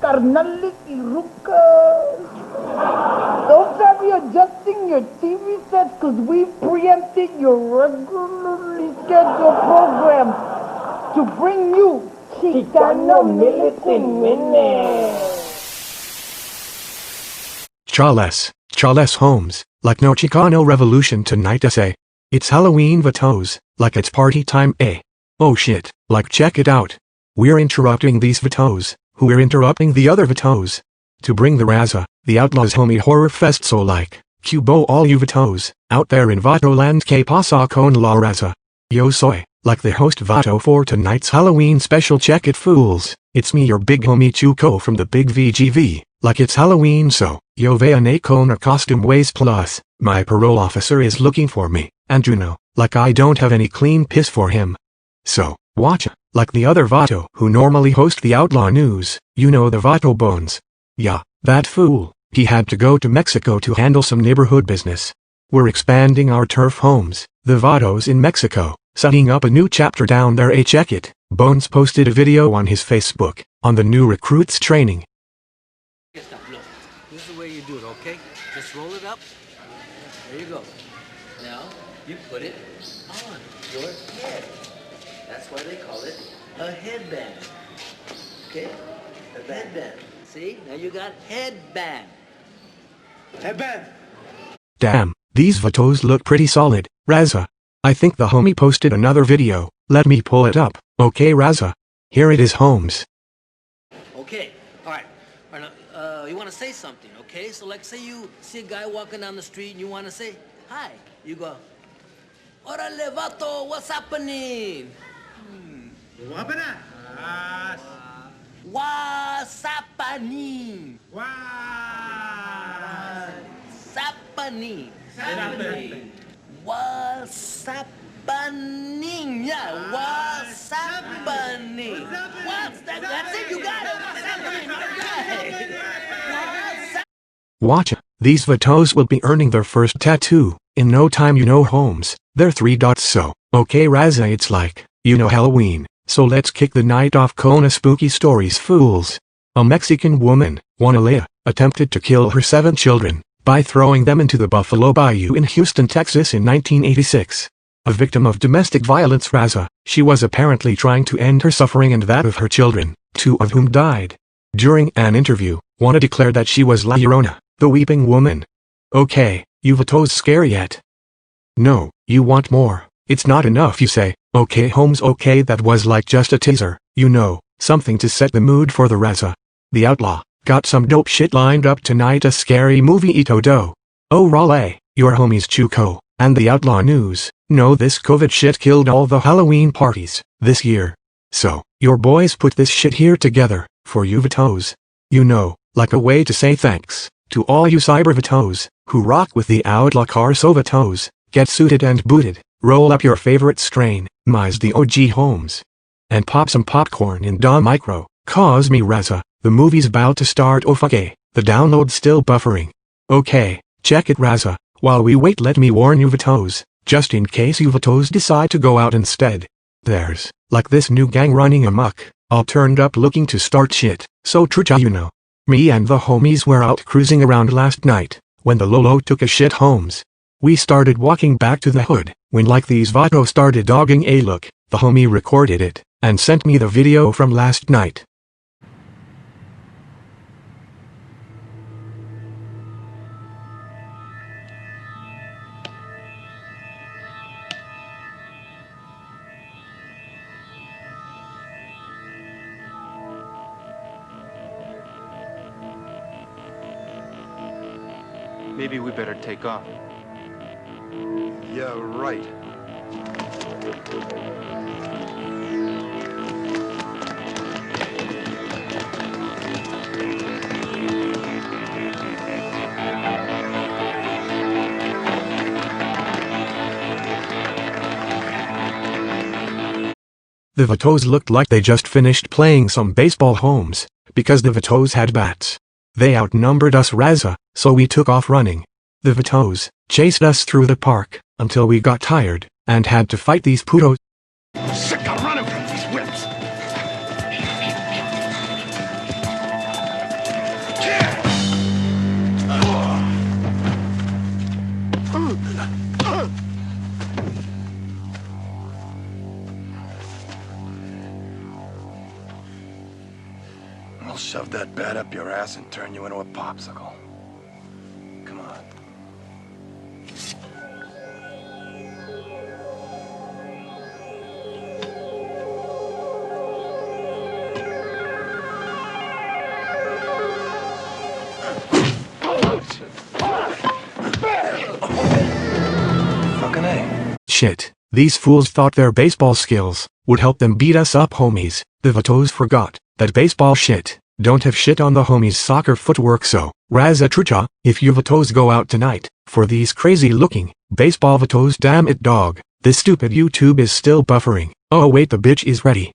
carnales y rucas. Don't have you adjusting your TV sets because we preempted your regularly scheduled programs to bring you Chicano Militant. Charles Holmes, like no Chicano revolution tonight say. It's Halloween vatos, like it's party time Oh shit, like check it out. We're interrupting these vatos, who are interrupting the other vatos. To bring the Raza, the Outlaws homie horror fest so like, Cubo all you vatos, out there in Vato land que pasa con la Raza. Yo soy, like the host vato for tonight's Halloween special check it fools, it's me your big homie Chuco from the big VGV, like it's Halloween so, yo vean con a costume ways plus, my parole officer is looking for me, and you know, like I don't have any clean piss for him. So, watcha, like the other vato who normally host the Outlaw news, you know the vato bones. Yeah, that fool, he had to go to Mexico to handle some neighborhood business. We're expanding our turf homes, the vatos in Mexico, setting up a new chapter down there check it. Bones posted a video on his Facebook, on the new recruits training. Look, this is the way you do it, okay? Just roll it up. There you go. Now, you put it on your head. That's why they call it a headband. Okay? A headband. See? Now you got headband. Headband! Damn, these vatos look pretty solid, Raza. I think the homie posted another video, let me pull it up, okay Raza? Here it is Holmes. Okay, alright. Now, you want to say something, okay? So like say you see a guy walking down the street and you want to say, hi. You go, Orale vato, what's happening? What's happening? Happening. What's happening? Yeah, what's happening? What's that? That's it, you got it. What's happening? All right. Watcha, these vatos will be earning their first tattoo, in no time you know Holmes, they're 3 dots so, okay Raza it's like, you know Halloween, so let's kick the night off Kona spooky stories fools. A Mexican woman, Juanalea, attempted to kill her 7 children, by throwing them into the Buffalo Bayou in Houston, Texas in 1986. A victim of domestic violence Raza, she was apparently trying to end her suffering and that of her children, 2 of whom died. During an interview, Juana declared that she was La Llorona, the weeping woman. Okay, you vatos scare yet? No, you want more, it's not enough you say, okay Holmes okay that was like just a teaser, you know, something to set the mood for the Raza. The Outlaw, got some dope shit lined up tonight a scary movie ito do. Oh Raleigh, your homies Chuco, and the Outlaw news, know this COVID shit killed all the Halloween parties, this year. So, your boys put this shit here together, for you vatos. You know, like a way to say thanks, to all you cyber vatos, who rock with the Outlaw car so vatos, get suited and booted, roll up your favorite strain, mize the OG Holmes. And pop some popcorn in Da Micro, cause me Raza. The movie's about to start oh fuck the download's still buffering. Okay, check it Raza, while we wait let me warn you vatos, just in case you vatos decide to go out instead. There's, like this new gang running amok, all turned up looking to start shit, so trucha you know. Me and the homies were out cruising around last night, when the Lolo took a shit Holmes. We started walking back to the hood, when like these vatos started dogging a look, the homie recorded it, and sent me the video from last night. Maybe we better take off. Yeah, right. The vatos looked like they just finished playing some baseball Holmes, because the vatos had bats. They outnumbered us Raza, so we took off running. The vatos chased us through the park, until we got tired, and had to fight these putos. Sick of running from these whips! that bat up your ass and turn you into a popsicle. Come on. Fucking A. Shit, these fools thought their baseball skills would help them beat us up, homies. The Vatos forgot that baseball shit don't have shit on the homies' soccer footwork. So, Razatrucha, if you Vatos go out tonight for these crazy looking baseball Vatos, damn it dog, this stupid YouTube is still buffering. Oh wait, the bitch is ready.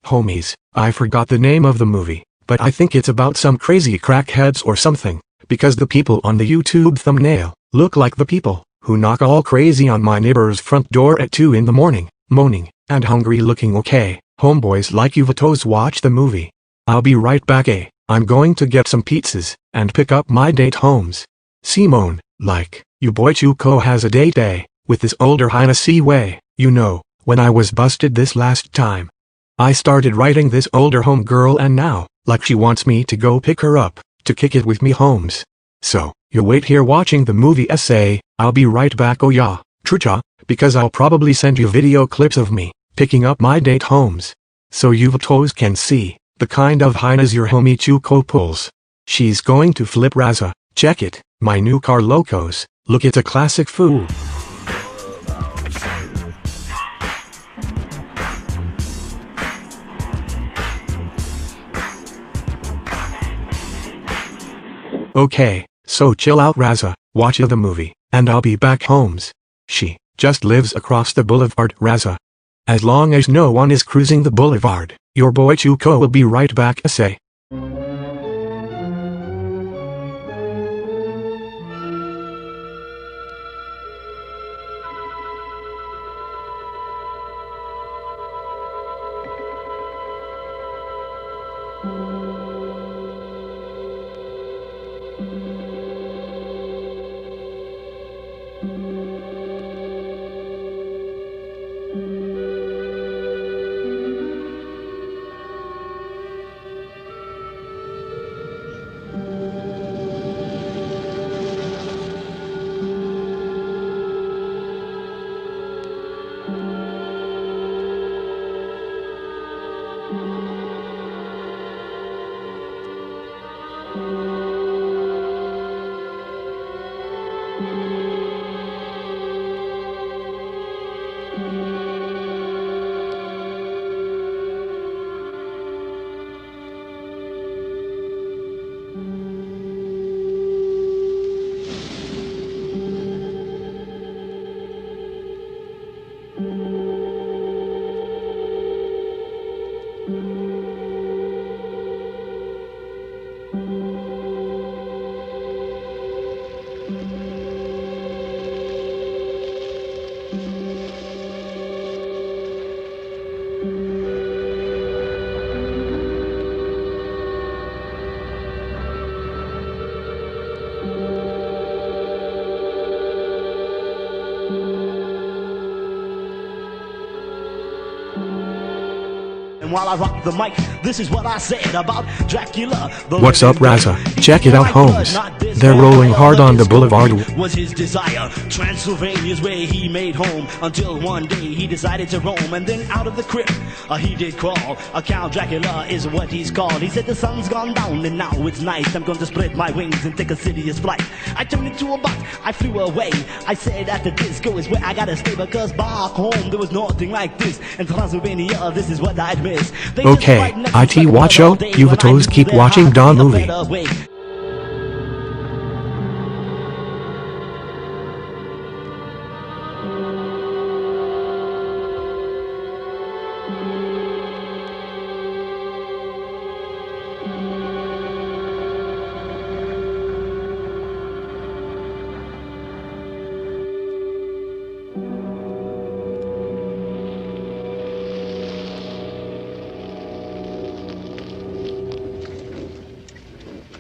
Homies, I forgot the name of the movie, but I think it's about some crazy crackheads or something, because the people on the YouTube thumbnail look like the people who knock all crazy on my neighbor's front door at 2 in the morning, moaning and hungry looking. Okay, homeboys like you Vatos, watch the movie. I'll be right back. I'm going to get some pizzas and pick up my date homes. Simone, like, you boy Chuko has a date with this older Hennessy way. You know, when I was busted this last time, I started writing this older homegirl, and now, like, she wants me to go pick her up to kick it with me homes. So, you wait here watching the movie essay. I'll be right back. Oh yeah, Trucha, because I'll probably send you video clips of me picking up my date homes, so you Vatos can see the kind of hyenas your homie Chuko pulls. She's going to flip Raza. Check it, my new car locos. Look, it's a classic fool. Okay, so chill out Raza, watch the movie, and I'll be back homes. She just lives across the boulevard, Raza. As long as no one is cruising the boulevard, your boy Chuko will be right back. Say. And while I rock the mic, this is what I said about Dracula. What's up, Raza? Check it out, homes. They're rolling hard on the boulevard. Was his desire Transylvania's where he made home, until one day he decided to roam, and then out of the crypt he did crawl. Count Dracula is what he's called. He said the sun's gone down and now it's night. I'm going to spread my wings and take a serious flight. I turned into a bot, I flew away. I said at the disco is where I gotta stay, because back home there was nothing like this. In Transylvania, this is what I'd miss. Okay, IT Watcho, you Vatos keep watching Dawn movie.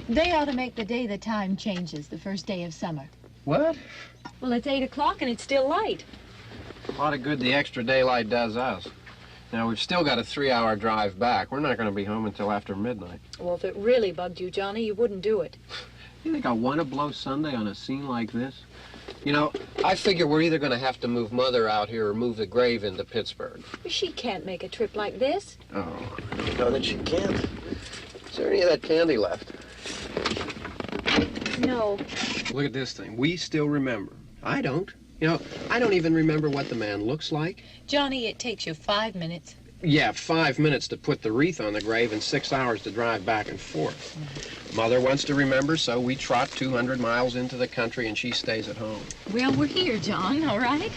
They ought to make the day the time changes, the first day of summer. What? Well, it's 8 o'clock and it's still light. A lot of good the extra daylight does us. Now, we've still got a 3-hour drive back. We're not going to be home until after midnight. Well, if it really bugged you, Johnny, you wouldn't do it. You think I want to blow Sunday on a scene like this? You know, I figure we're either going to have to move Mother out here or move the grave into Pittsburgh. She can't make a trip like this. Oh, I don't know that she can't. Is there any of that candy left? No. Look at this thing. We still remember. I don't. You know, I don't even remember what the man looks like. Johnny, it takes you 5 minutes. Yeah, 5 minutes to put the wreath on the grave and 6 hours to drive back and forth. Mother wants to remember, so we trot 200 miles into the country and she stays at home. Well, we're here, John, all right?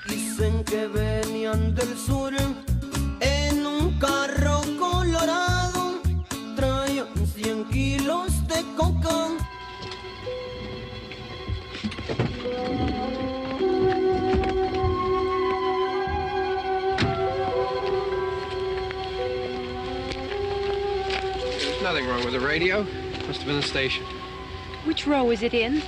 Dicen que venían del sur en un carro colorado, traían 100 kilos de coca. There's nothing wrong with the radio. Must have been the station. Which row is it in?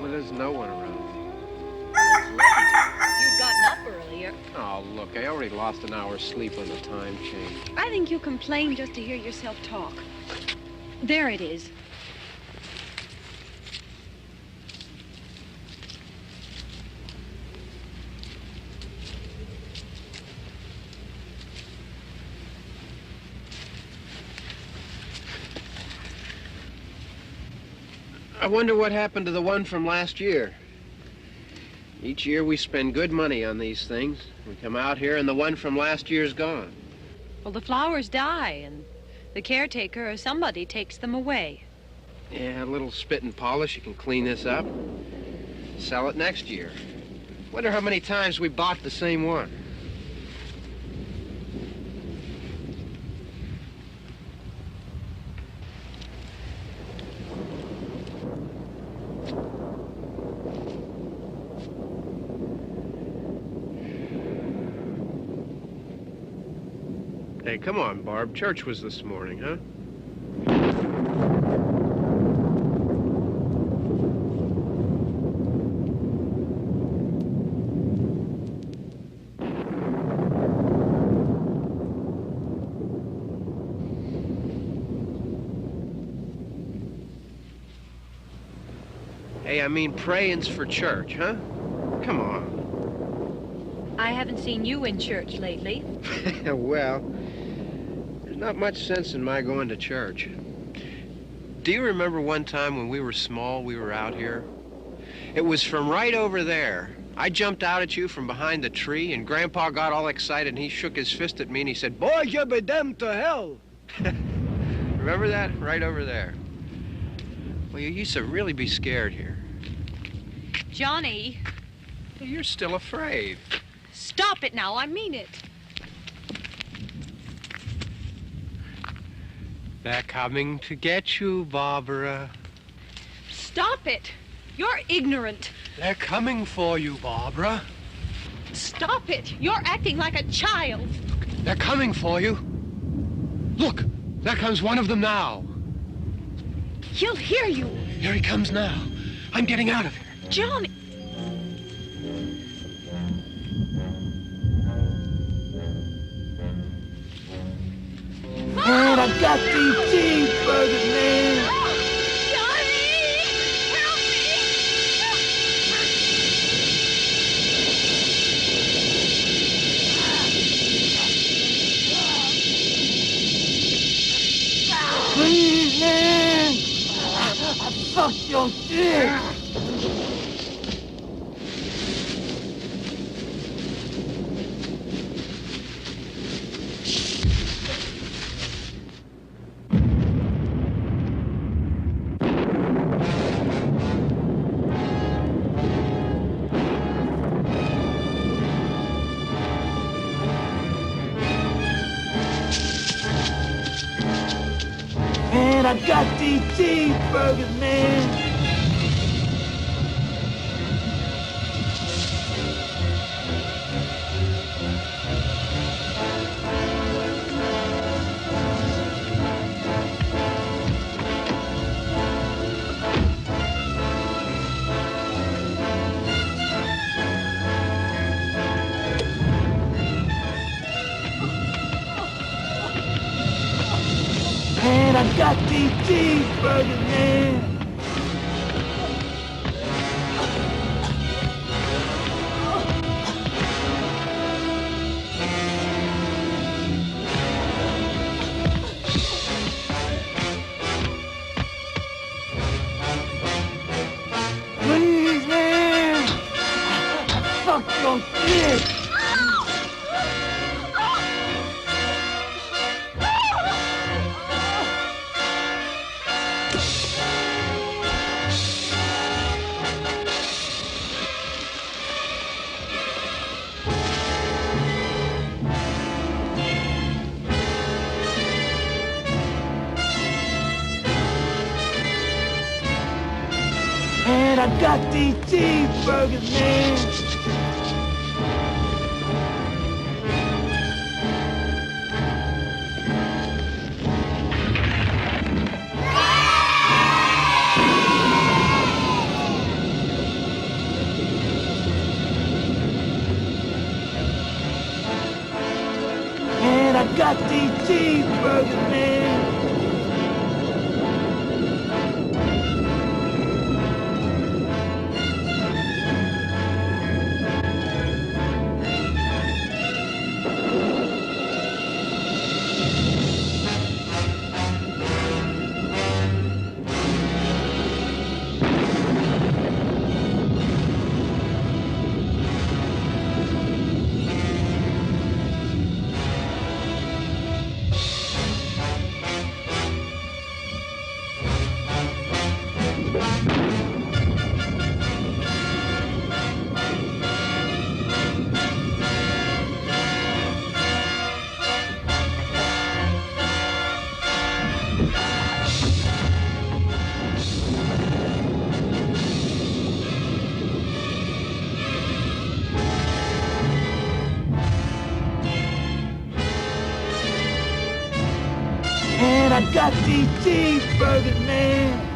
Well, there's no one around. You'd gotten up earlier. Oh, look, I already lost an hour's sleep on the time change. I think you complain just to hear yourself talk. There it is. I wonder what happened to the one from last year. Each year we spend good money on these things. We come out here and the one from last year's gone. Well, the flowers die, and the caretaker or somebody takes them away. Yeah, a little spit and polish. You can clean this up. Sell it next year. Wonder how many times we bought the same one. Hey, come on, Barb. Church was this morning, huh? Hey, I mean praying's for church, huh? Come on. I haven't seen you in church lately. Well, there's not much sense in my going to church. Do you remember one time when we were small, we were out here? It was from right over there. I jumped out at you from behind the tree, and Grandpa got all excited, and he shook his fist at me, and he said, "Boy, you be damned to hell." Remember that? Right over there. Well, you used to really be scared here. Johnny. You're still afraid. Stop it now, I mean it. They're coming to get you, Barbara. Stop it. You're ignorant. They're coming for you, Barbara. Stop it. You're acting like a child. They're coming for you. Look, there comes one of them now. He'll hear you. Here he comes now. I'm getting out of here. Johnny. Man, I got these cheeseburgers, man. Johnny! Help Please, man. I fucked your shit. Man, I got these cheeseburgers, man. I got these cheeseburgers, man. Please, man. Fuck your shit. Man, I got these cheeseburgers, man. Man, I got these cheeseburgers, man. Man, I got these cheeseburgers, man.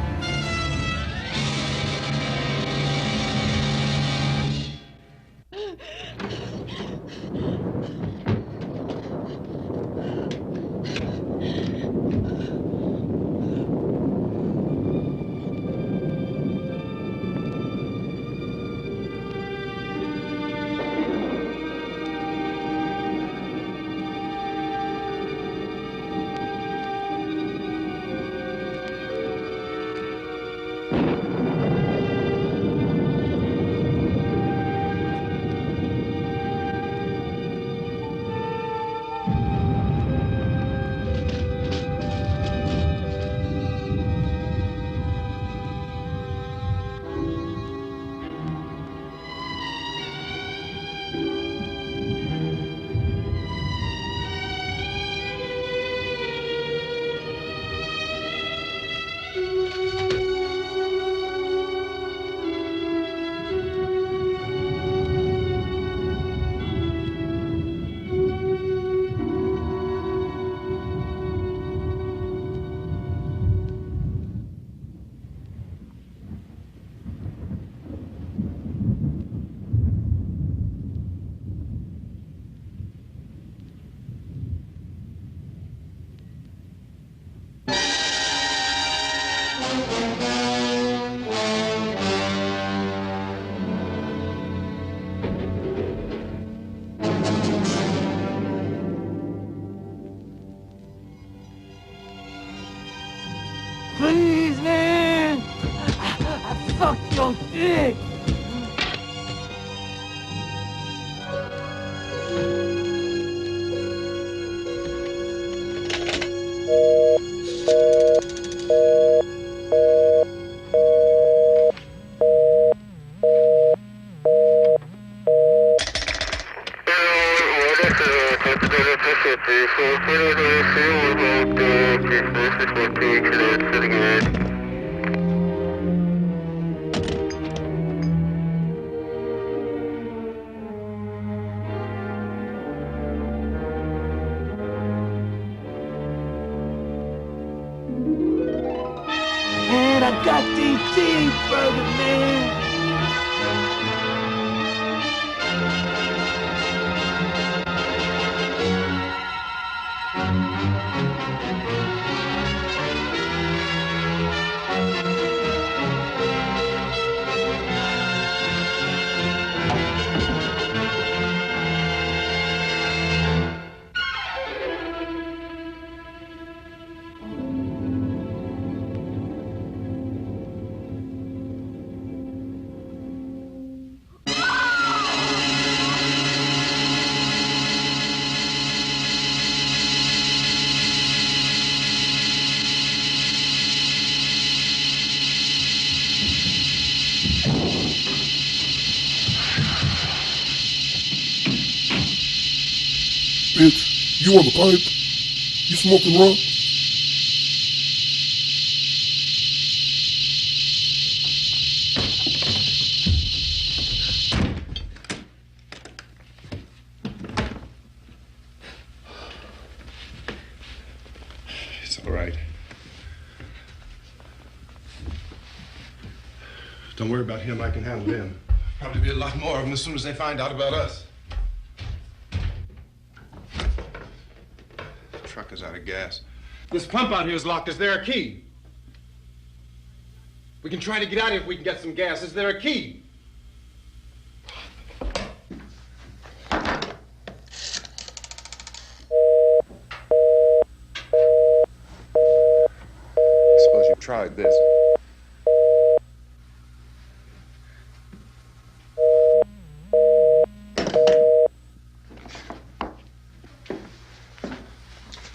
Please, man. I fucked your dick. Man, I got these cheeseburgers, man. You on the pipe? You smoking raw? It's all right. Don't worry about him. I can handle him. Probably be a lot more of them as soon as they find out about us. The truck is out of gas. This pump out here is locked. Is there a key? We can try to get out of here if we can get some gas. Is there a key? Suppose you tried this.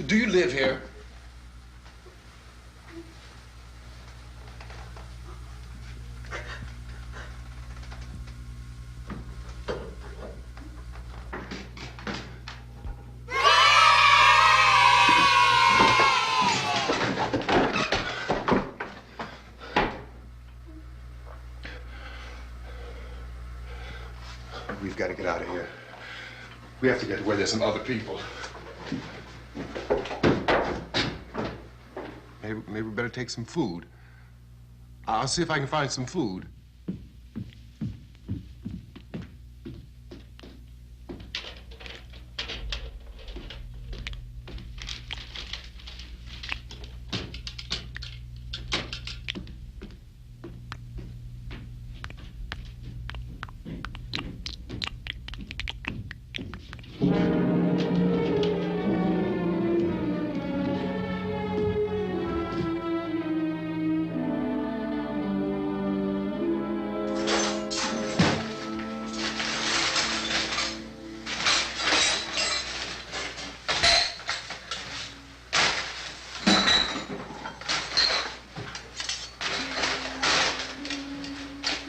Do you live here? We've got to get out of here. We have to get to where there's some other people. Maybe we better take some food. I'll see if I can find some food.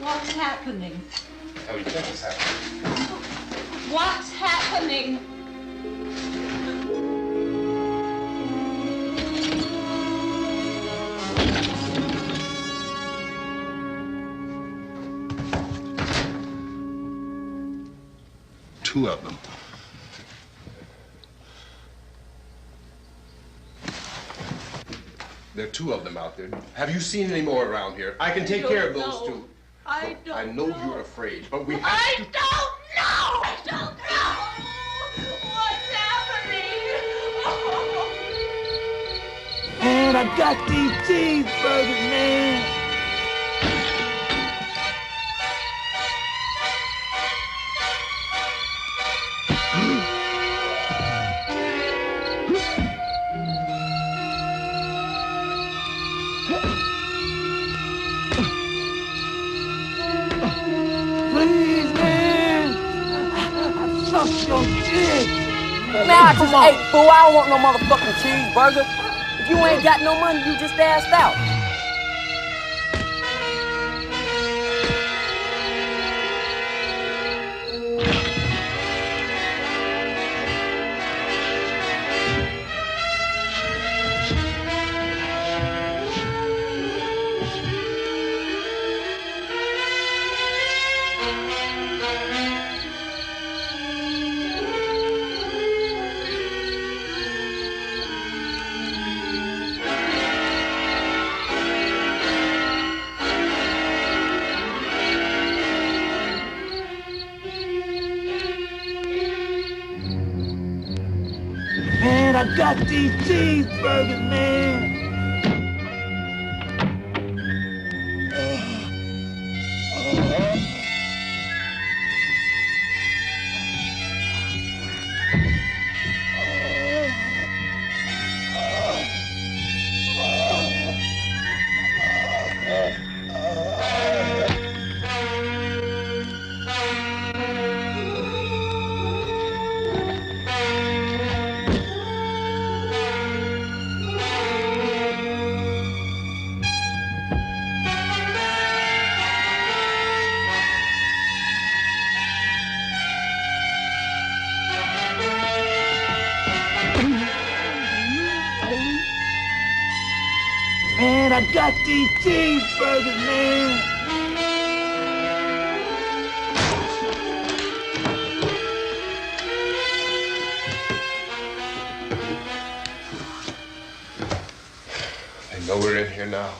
What's happening? How do you think it's happening? What's happening? Two of them. There are two of them out there. Have you seen any more around here? I can take care of those two. I know you're afraid, but we have I to... don't know! I don't know! What's happening? Man, I got these cheeseburgers, man. Please, man. I suck your dick. Man, I just ate, fool. I don't want no motherfucking cheeseburger. If you ain't got no money, you just asked out. Man, I got these cheeseburgers, man. Man, I got these cheeseburgers, man. They know we're in here now.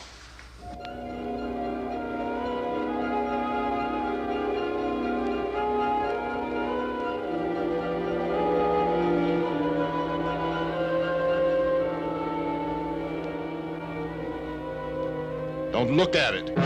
Don't look at it.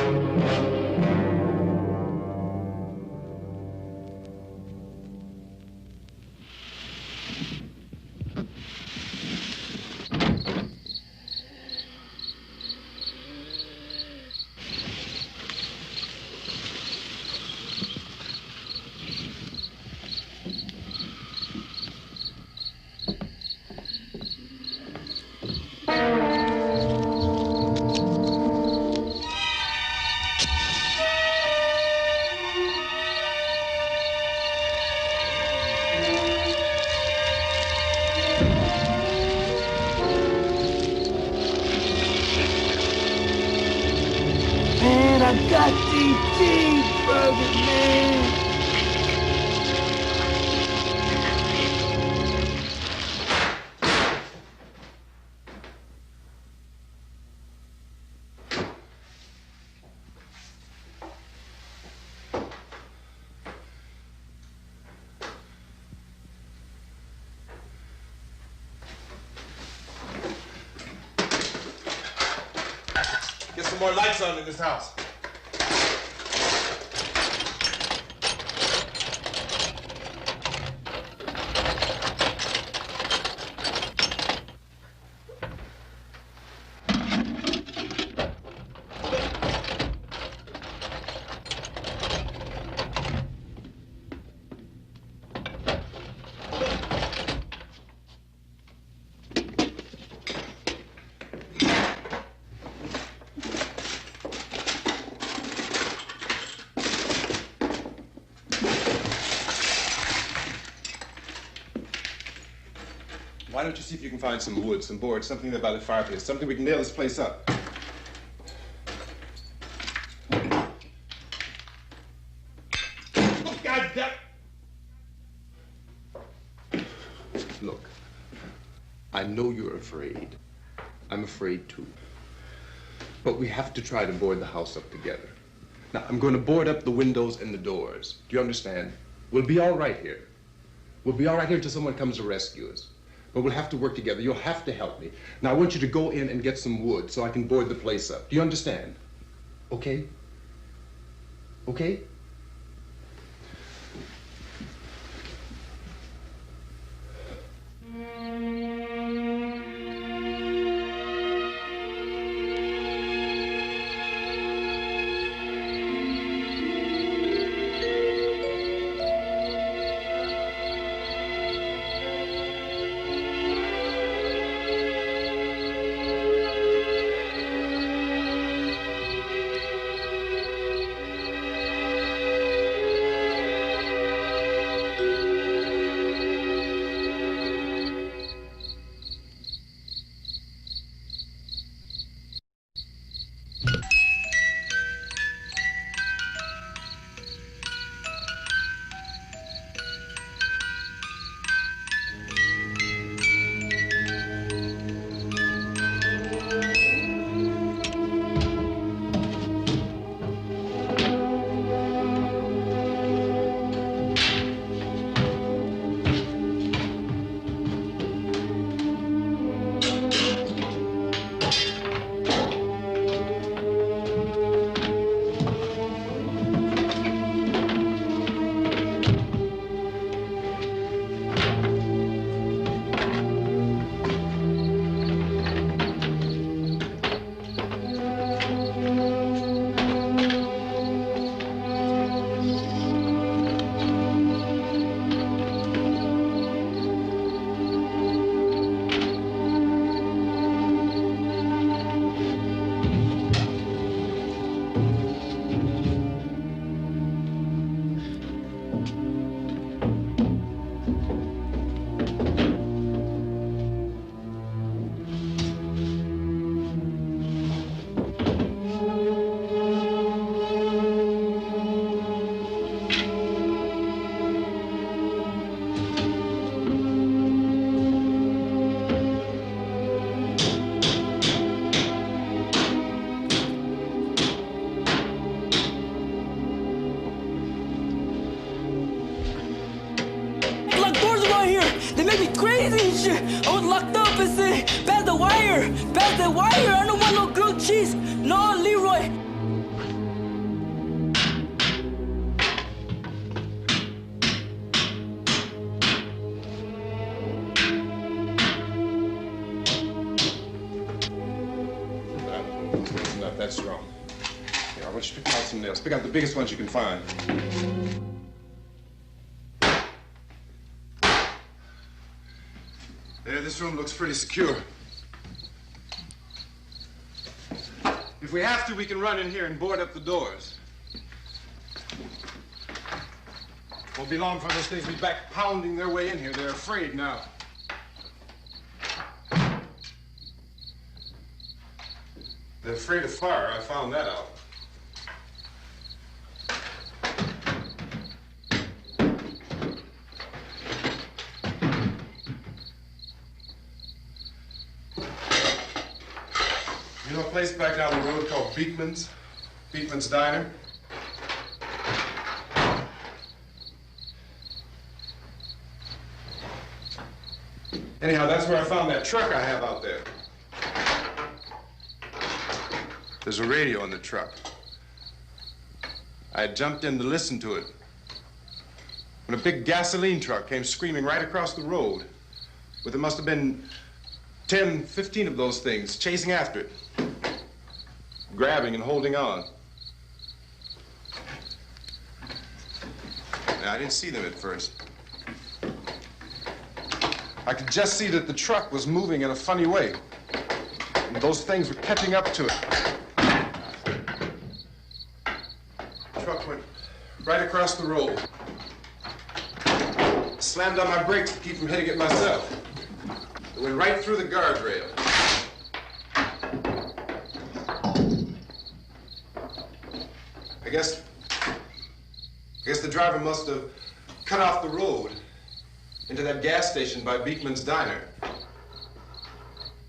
Man, I got these cheeseburgers, man. Get some more lights on in this house. Why don't you see if you can find some wood, some board, something about the fireplace, something we can nail this place up. Oh, God damn! Look, I know you're afraid. I'm afraid too. But we have to try to board the house up together. Now, I'm going to board up the windows and the doors. Do you understand? We'll be all right here. We'll be all right here until someone comes to rescue us. But we'll have to work together. You'll have to help me. Now, I want you to go in and get some wood so I can board the place up. Do you understand? Okay? Okay? Pass the wire. I don't want no grilled cheese. No, Leroy. Not that strong. Here, I want you to pick out some nails. Pick out the biggest ones you can find. There, this room looks pretty secure. If we have to, we can run in here and board up the doors. Won't be long for those things to be back pounding their way in here. They're afraid now. They're afraid of fire. I found that out. You know a place back down the road called Beekman's? Beekman's Diner? Anyhow, that's where I found that truck I have out there. There's a radio in the truck. I had jumped in to listen to it when a big gasoline truck came screaming right across the road with there must have been 10, 15 of those things chasing after it, grabbing and holding on. Now, I didn't see them at first. I could just see that the truck was moving in a funny way, and those things were catching up to it. The truck went right across the road. Slammed on my brakes to keep from hitting it myself. It went right through the guardrail. I guess the driver must have cut off the road into that gas station by Beekman's Diner.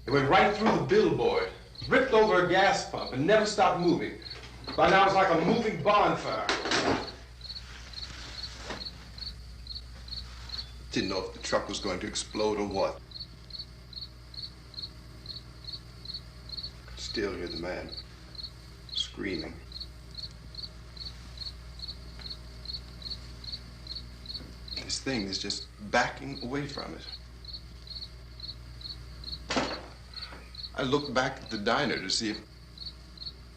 It went right through the billboard, ripped over a gas pump, and never stopped moving. By now, it's like a moving bonfire. Didn't know if the truck was going to explode or what. Could still hear the man screaming. This thing is just backing away from it. I looked back at the diner to see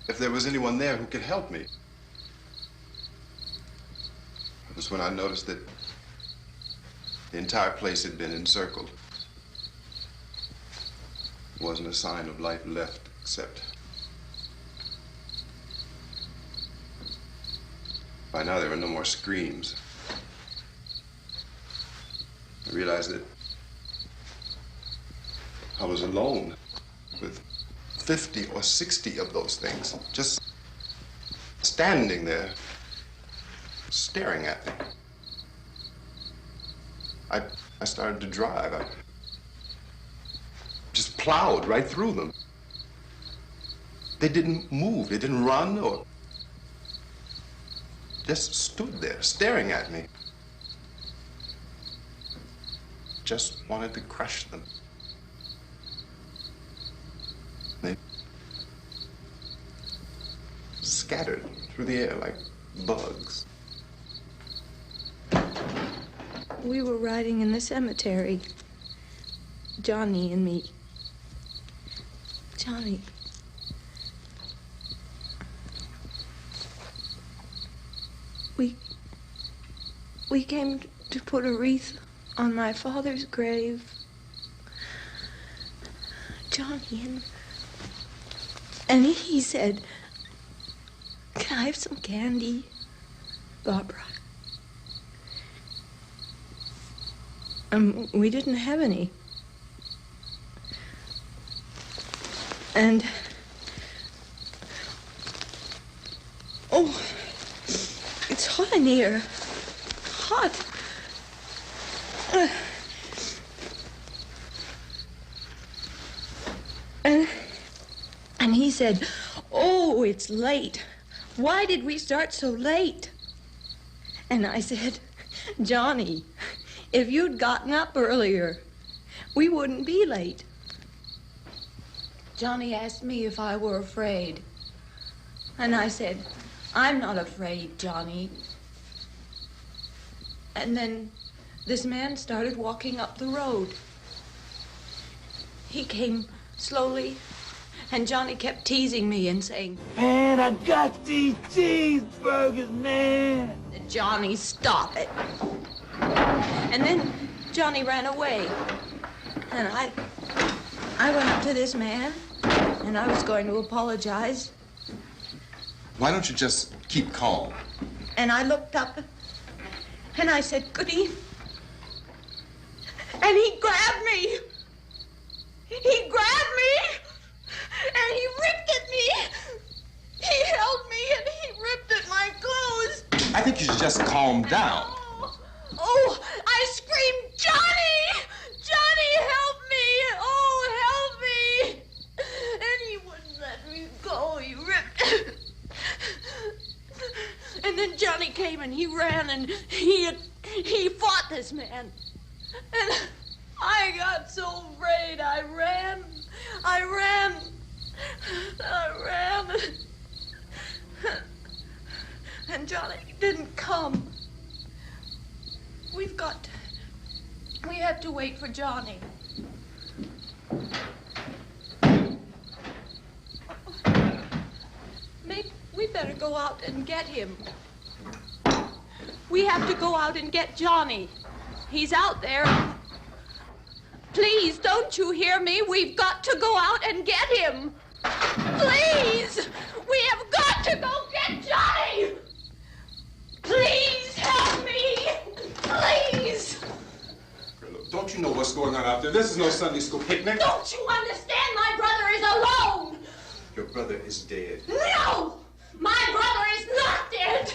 if there was anyone there who could help me. It was when I noticed that the entire place had been encircled. There wasn't a sign of life left except by now there were no more screams. I realized that I was alone with 50 or 60 of those things, just standing there, staring at me. I started to drive. I just plowed right through them. They didn't move, they didn't run or just stood there staring at me. Just wanted to crush them. They scattered through the air like bugs. We were riding in the cemetery, Johnny and me. Johnny. We came to put a wreath on my father's grave. Johnny, and he said, "Can I have some candy, Barbara?" We didn't have any. And oh, it's hot in here. Hot. And he said, "Oh, it's late. Why did we start so late?" And I said, "Johnny, if you'd gotten up earlier, we wouldn't be late." Johnny asked me if I were afraid. And I said, I'm not afraid, Johnny. And then this man started walking up the road. He came slowly, and Johnny kept teasing me and saying, Man, I got these cheeseburgers, man. Johnny, stop it. And then Johnny ran away. And I went up to this man, and I was going to apologize. Why don't you just keep calm? And I looked up, and I said, good evening. And he grabbed me. He grabbed me, and he ripped at me. He held me, and he ripped at my clothes. I think you should just calm down. Oh, I screamed, Johnny! Johnny, help me! Oh, help me! And he wouldn't let me go. He ripped. And then Johnny came and he ran and he fought this man. And I got so afraid. I ran. And Johnny didn't come. We have to wait for Johnny. Maybe we better go out and get him. We have to go out and get Johnny. He's out there. Please, don't you hear me? We've got to go out and get him. Please! We have got to go get Johnny! Please help me! Please! Don't you know what's going on out there? This is no Sunday school picnic. Don't you understand? My brother is alone! Your brother is dead. No! My brother is not dead!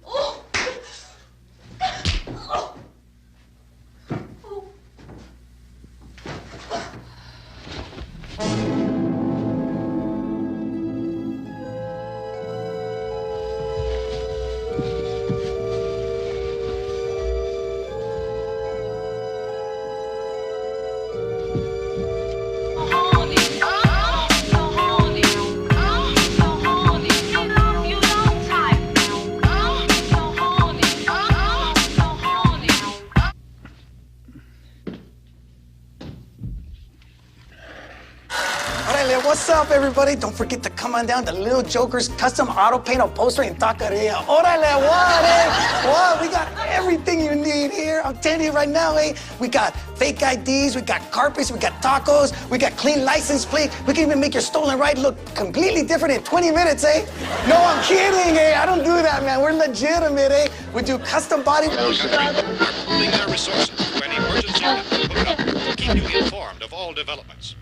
Oh. Oh. What's up, everybody? Don't forget to come on down to Little Joker's Custom Auto Paint Upholstery and Taqueria. Órale, what, eh? What? We got everything you need here. I'm telling you right now, eh? We got fake IDs, we got carpets, we got tacos, we got clean license plates. We can even make your stolen ride look completely different in 20 minutes, eh? No, I'm kidding, eh? I don't do that, man. We're legitimate, eh? We do custom body... Are pooling their resources to an emergency hookup to keep you informed of all developments.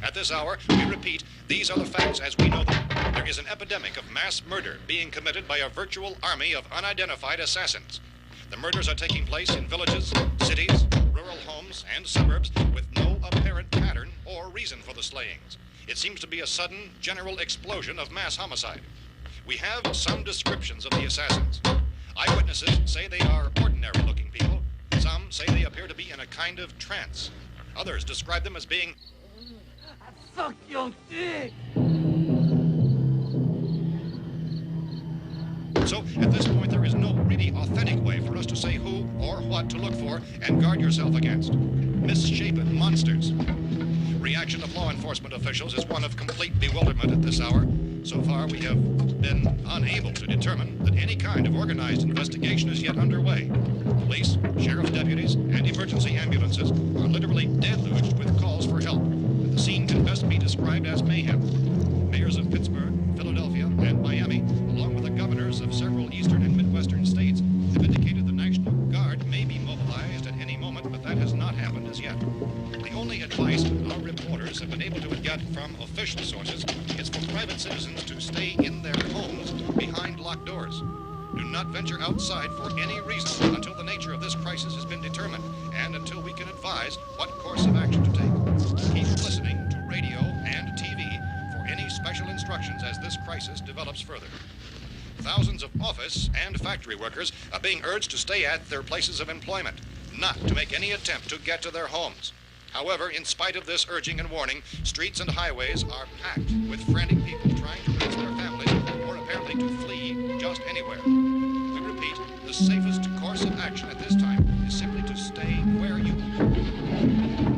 At this hour, we repeat, these are the facts as we know them. There is an epidemic of mass murder being committed by a virtual army of unidentified assassins. The murders are taking place in villages, cities, rural homes, and suburbs with no apparent pattern or reason for the slayings. It seems to be a sudden, general explosion of mass homicide. We have some descriptions of the assassins. Eyewitnesses say they are ordinary-looking people. Some say they appear to be in a kind of trance. Others describe them as being... Suck your dick! So, at this point, there is no really authentic way for us to say who or what to look for and guard yourself against. Misshapen monsters. Reaction of law enforcement officials is one of complete bewilderment at this hour. So far, we have been unable to determine that any kind of organized investigation is yet underway. Police, sheriff's deputies, and emergency ambulances are literally deluged with calls for help. The scene can best be described as mayhem. Mayors of Pittsburgh, Philadelphia, and Miami, along with the governors of several eastern and midwestern states, have indicated the National Guard may be mobilized at any moment, but that has not happened as yet. The only advice our reporters have been able to get from official sources is for private citizens to stay in their homes behind locked doors. Do not venture outside for any reason until the nature of this crisis has been determined and until we can advise what course of action to take. Keep listening to radio and TV for any special instructions as this crisis develops further. Thousands of office and factory workers are being urged to stay at their places of employment, not to make any attempt to get to their homes. However, in spite of this urging and warning, streets and highways are packed with frantic people trying to reach their families or apparently to flee just anywhere. We repeat, the safest course of action at this time is simply to stay where you are.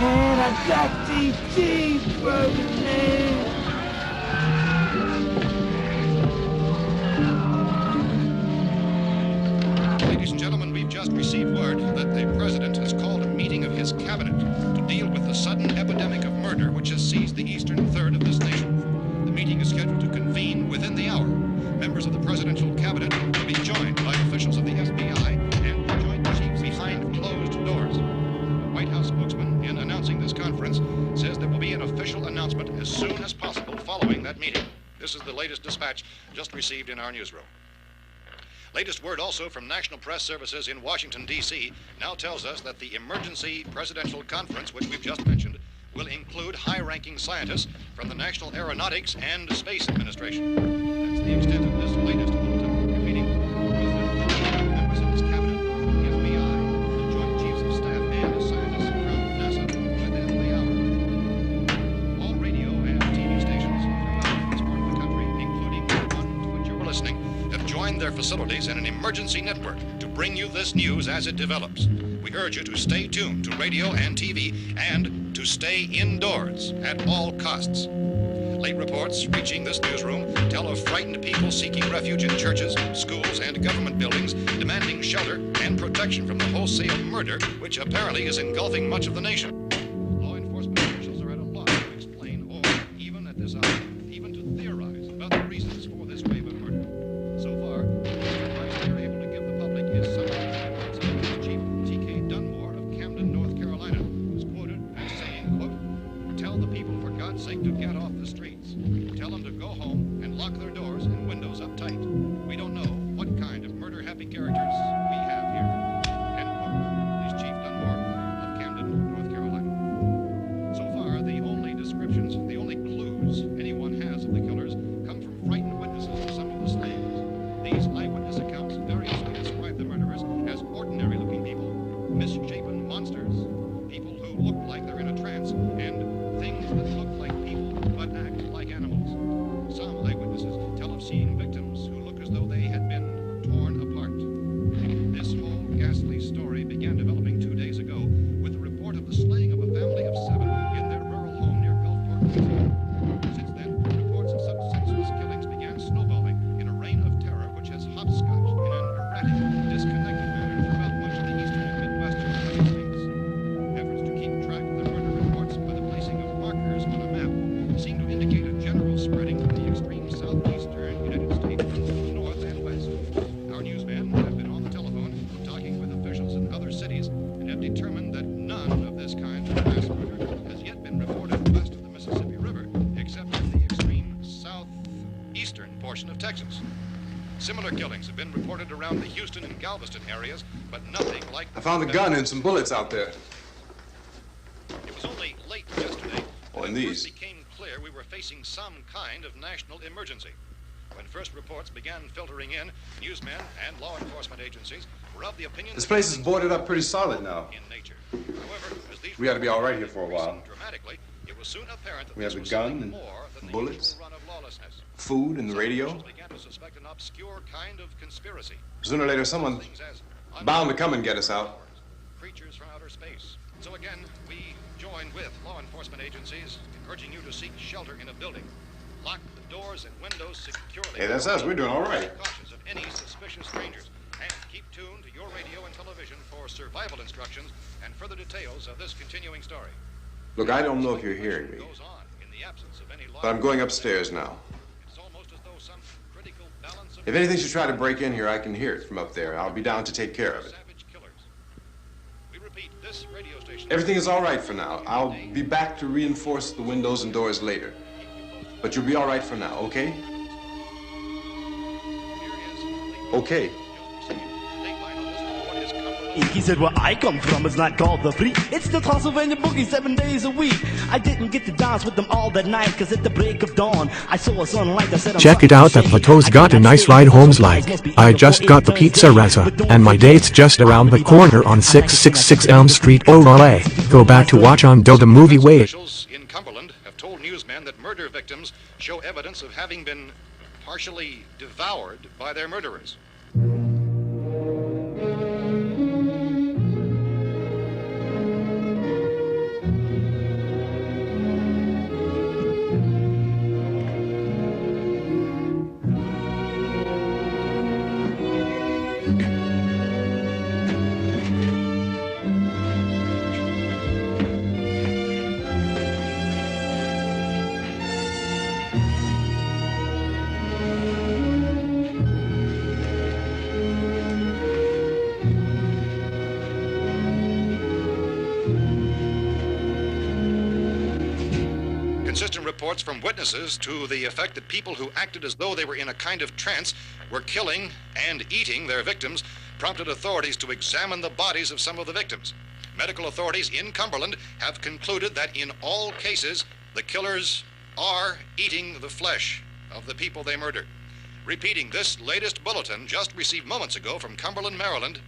Man, I got these cheeseburgers, man. Ladies and gentlemen, we've just received word that the president has called a meeting of his cabinet to deal with the sudden epidemic of murder which has seized the eastern third of this nation. The meeting is scheduled to convene within the hour. Members of the presidential cabinet will be joined by officials of the FBI and the Joint Chiefs behind closed doors. The White House spokesman, in announcing this conference, says there will be an official announcement as soon as possible following that meeting. This is the latest dispatch just received in our newsroom. Latest word also from National Press Services in Washington, D.C. now tells us that the emergency presidential conference, which we've just mentioned, will include high-ranking scientists from the National Aeronautics and Space Administration. That's the extent of this latest bulletin. Meeting members of his cabinet, the FBI, the Joint Chiefs of Staff, and scientists from NASA within the hour. All radio and TV stations throughout this part of the country, including the one to which you're listening, have joined their facilities in an emergency network to bring you this news as it develops. We urge you to stay tuned to radio and TV and to stay indoors at all costs. Late reports reaching this newsroom tell of frightened people seeking refuge in churches, schools, and government buildings, demanding shelter and protection from the wholesale murder which apparently is engulfing much of the nation. Law enforcement officials are at a loss to explain or, even at this hour, even to theorize about the reasons for this wave of murder. So far, the advice they're able to give the public is something Chief T.K. Dunmore of Camden, North Carolina, was quoted as saying, quote, "Tell the people for God's sake to get off the streets. Tell them to go home and lock their doors and windows up tight. We don't know what kind of murder-happy characters we have here." End quote. This Chief Dunmore of Camden, North Carolina. So far, the only descriptions, the only clues anyone has of the killers come from frightened witnesses of some of the slayings. These eyewitness accounts variously describe the murderers as ordinary-looking people, misshapen monsters, people who look like they're in a trance, and things that look like people but act like animals. Some eyewitnesses tell of seeing victims who look as though they had been torn apart. This whole ghastly story began developing 2 days ago with the report of the slaying of a family of 7 in their rural home near Gulfport, Louisiana. Since then, reports of such senseless killings began snowballing in a reign of terror which has hopscotched in an erratic, disconnected manner throughout much of the eastern and midwestern United States. Efforts to keep track of the murder reports by the placing of markers on a map seem to indicate a general spreading from the extreme southeastern United States to the north and west. Our newsmen have been on the telephone talking with officials in other cities and have determined that none of this kind of mass murder has yet been reported west of the Mississippi River, except in the extreme southeastern portion of Texas. Similar killings have been reported around the Houston and Galveston areas, but nothing like... I found a gun and some bullets out there. It was only late yesterday Oh, that and it these. first became clear we were facing some kind of national emergency. When first reports began filtering in, newsmen and law enforcement agencies were of the opinion... This place is boarded up pretty solid now. ...in nature. However, as these We ought to be all right here for a while. dramatically, it was soon apparent that We have this the was gun something and more than the bullets, usual run of lawlessness. food and the Some radio. officials began to suspect an obscure kind of conspiracy. Sooner or later, someone's Things as bound to come and get us out. creatures from outer space. So again, we join with law enforcement agencies in urging you to seek shelter in a building. Lock the doors and windows securely. Hey, that's us. We're doing all right. Cautious of any suspicious strangers. And keep tuned to your radio and television for survival instructions and further details of this continuing story. Look, I don't know if you're hearing me, Goes on in the absence of any law. but I'm going upstairs now. It's almost as though some critical balance of If anything should try to break in here, I can hear it from up there. I'll be down to take care of it. savage killers. We repeat, this radio station... Everything is all right for now. I'll be back to reinforce the windows and doors later. But you'll be all right for now, okay? Okay. Dateline on this report is Cumberland eek. He said, where I come from, it's not called the freak. It's the Transylvania boogie 7 days a week. I didn't get to dance with them all that night, cause at the break of dawn, I saw a sunlight that said, Check it out, that plateau's got a nice ride home's like. I just got the pizza Reza, and my date's just around the corner on 666 Elm Street, LA. Go back to watch on the movie Wait. Officials in Cumberland have told newsmen that murder victims show evidence of having been partially devoured by their murderers. Consistent reports from witnesses to the effect that people who acted as though they were in a kind of trance were killing and eating their victims prompted authorities to examine the bodies of some of the victims. Medical authorities in Cumberland have concluded that in all cases, the killers are eating the flesh of the people they murdered. Repeating this latest bulletin just received moments ago from Cumberland, Maryland,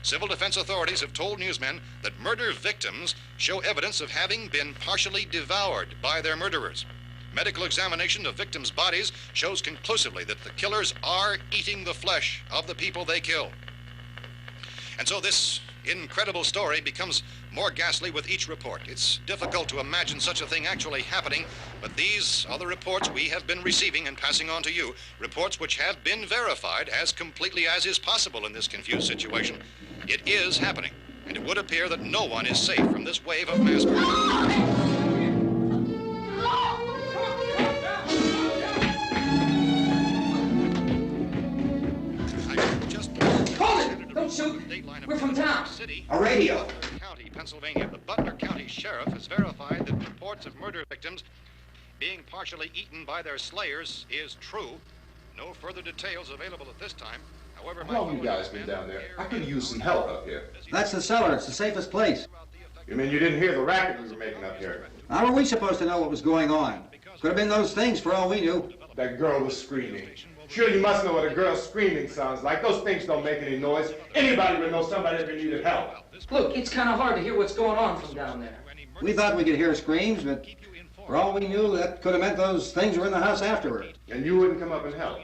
civil defense authorities have told newsmen that murder victims show evidence of having been partially devoured by their murderers. Medical examination of victims' bodies shows conclusively that the killers are eating the flesh of the people they kill. And so this incredible story becomes more ghastly with each report. It's difficult to imagine such a thing actually happening, but these are the reports we have been receiving and passing on to you, reports which have been verified as completely as is possible in this confused situation. It is happening, and it would appear that no one is safe from this wave of mass murder. Don't shoot. We're from town. A radio. County, Pennsylvania. The Butler County Sheriff has verified that reports of murder victims being partially eaten by their slayers is true. No further details available at this time. However, How long you guys been down there? I could use some help up here. That's the cellar. It's the safest place. You mean you didn't hear the racket we were making up here? How were we supposed to know what was going on? Could have been those things for all we knew. That girl was screaming. Sure, you must know what a girl screaming sounds like. Those things don't make any noise. Anybody would know somebody ever needed help. Look, it's kind of hard to hear what's going on from down there. We thought we could hear screams, but for all we knew, that could have meant those things were in the house afterward. And you wouldn't come up and help?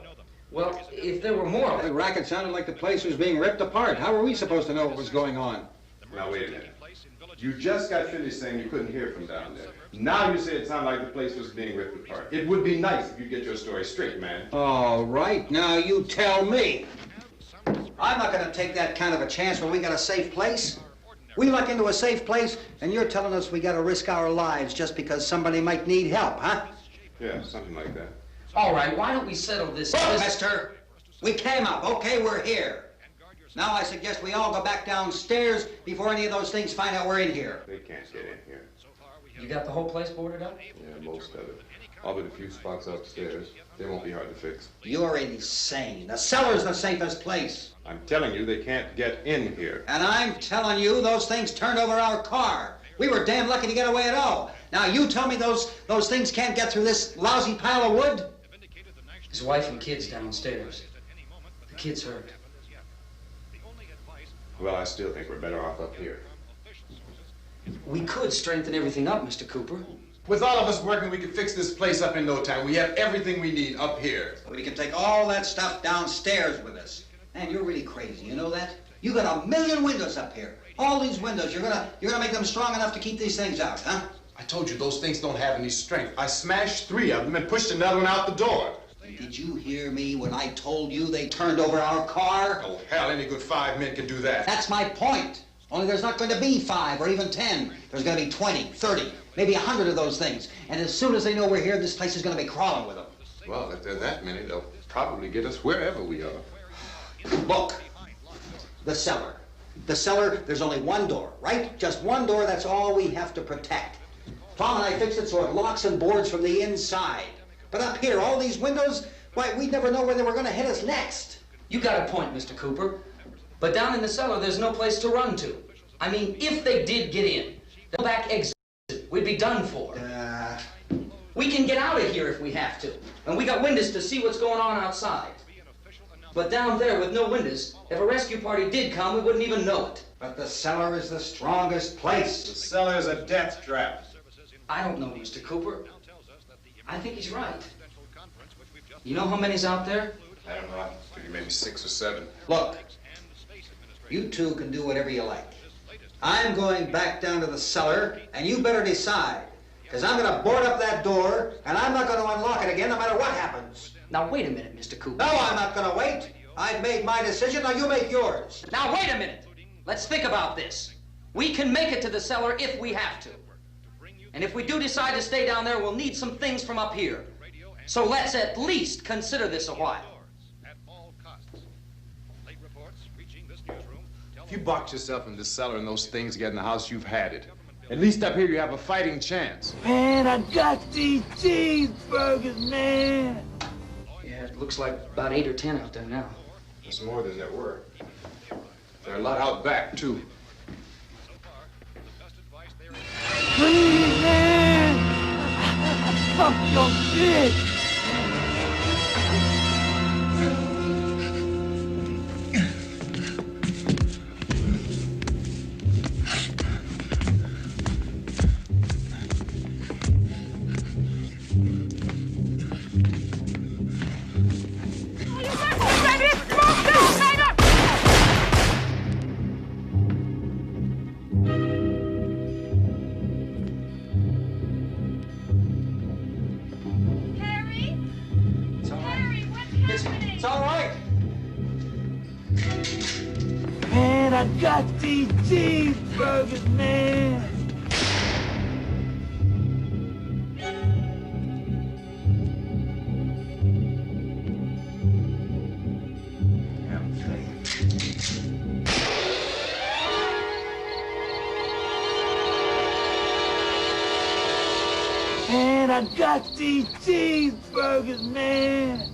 Well, if there were more... The racket sounded like the place was being ripped apart. How were we supposed to know what was going on? Now, wait a minute. You just got finished saying you couldn't hear from down there. Now you say it sounded like the place was being ripped apart. It would be nice if you get your story straight, man. All right, now you tell me. I'm not going to take that kind of a chance when we got a safe place. We luck into a safe place, and you're telling us we got to risk our lives just because somebody might need help, huh? Yeah, something like that. All right, why don't we settle this? Look, mister, we came up. Okay, we're here. Now I suggest we all go back downstairs before any of those things find out we're in here. They can't get in here. You got the whole place boarded up? Yeah, most of it. All but a few spots upstairs. They won't be hard to fix. You're insane. The cellar's the safest place. I'm telling you, they can't get in here. And I'm telling you, those things turned over our car. We were damn lucky to get away at all. Now you tell me those things can't get through this lousy pile of wood? His wife and kids downstairs. The kids hurt. Well, I still think we're better off up here. We could strengthen everything up, Mr. Cooper. With all of us working, we could fix this place up in no time. We have everything we need up here. We can take all that stuff downstairs with us. Man, you're really crazy, you know that? You got 1,000,000 windows up here. All these windows, you're gonna make them strong enough to keep these things out, huh? I told you those things don't have any strength. I smashed 3 of them and pushed another one out the door. Did you hear me when I told you they turned over our car? Oh, hell, any good 5 men can do that. That's my point. Only there's not going to be 5 or even 10. There's going to be 20, 30, maybe 100 of those things. And as soon as they know we're here, this place is going to be crawling with them. Well, if there are that many, they'll probably get us wherever we are. Look, the cellar. The cellar, there's only one door, right? Just one door, that's all we have to protect. Tom and I fixed it so it locks and boards from the inside. But up here, all these windows, why, we'd never know where they were going to hit us next. You got a point, Mr. Cooper. But down in the cellar, there's no place to run to. I mean, if they did get in, the back exit, we'd be done for. We can get out of here if we have to. And we got windows to see what's going on outside. But down there with no windows, if a rescue party did come, we wouldn't even know it. But the cellar is the strongest place. The cellar is a death trap. I don't know, Mr. Cooper. I think he's right. You know how many's out there? I don't know. I figure maybe 6 or 7. Look, you two can do whatever you like. I'm going back down to the cellar, and you better decide. Because I'm going to board up that door, and I'm not going to unlock it again no matter what happens. Now, wait a minute, Mr. Cooper. No, I'm not going to wait. I've made my decision, now you make yours. Now, wait a minute. Let's think about this. We can make it to the cellar if we have to. And if we do decide to stay down there, we'll need some things from up here. So let's at least consider this a while. If you box yourself in this cellar and those things get in the house, you've had it. At least up here you have a fighting chance. Man, I got these cheeseburgers, man. Yeah, it looks like about 8 or 10 out there now. There's more than there were. There are a lot out back, too. Please, man. Fuck your shit. It's all right. Man, I got these cheeseburgers, man. Man, I got these cheeseburgers, man.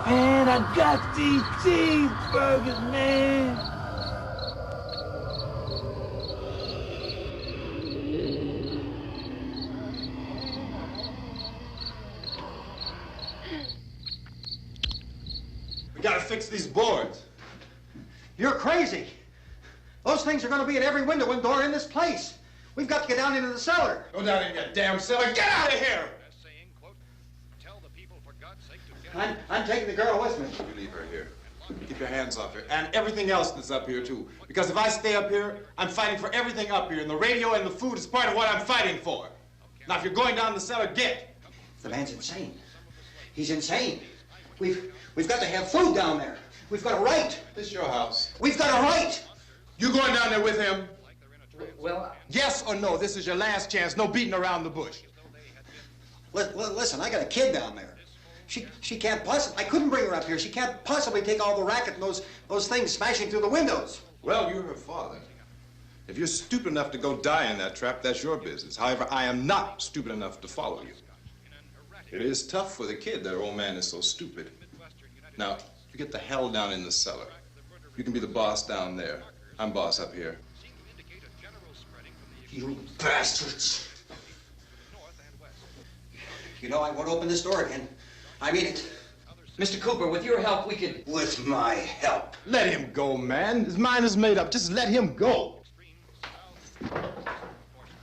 Man, I got these cheeseburgers, man. We gotta fix these boards. You're crazy. Those things are going to be at every window and door in this place. We've got to get down into the cellar. Go down in your damn cellar. Get out of here! I'm taking the girl with me. You leave her here. Keep your hands off her. And everything else that's up here, too. Because if I stay up here, I'm fighting for everything up here. And the radio and the food is part of what I'm fighting for. Now, if you're going down the cellar, get. The man's insane. He's insane. We've got to have food down there. We've got a right. This is your house. We've got a right. You going down there with him? Well, yes or no? This is your last chance. No beating around the bush. Listen, I got a kid down there. She can't possibly, I couldn't bring her up here. She can't possibly take all the racket and those things smashing through the windows. Well, you're her father. If you're stupid enough to go die in that trap, that's your business. However, I am not stupid enough to follow you. It is tough for the kid that old man is so stupid. Now, you get the hell down in the cellar. You can be the boss down there. I'm boss up here. You bastards. You know, I won't open this door again. I mean it. Mr. Cooper, with your help, we could... With my help. Let him go, man. His mind is made up. Just let him go.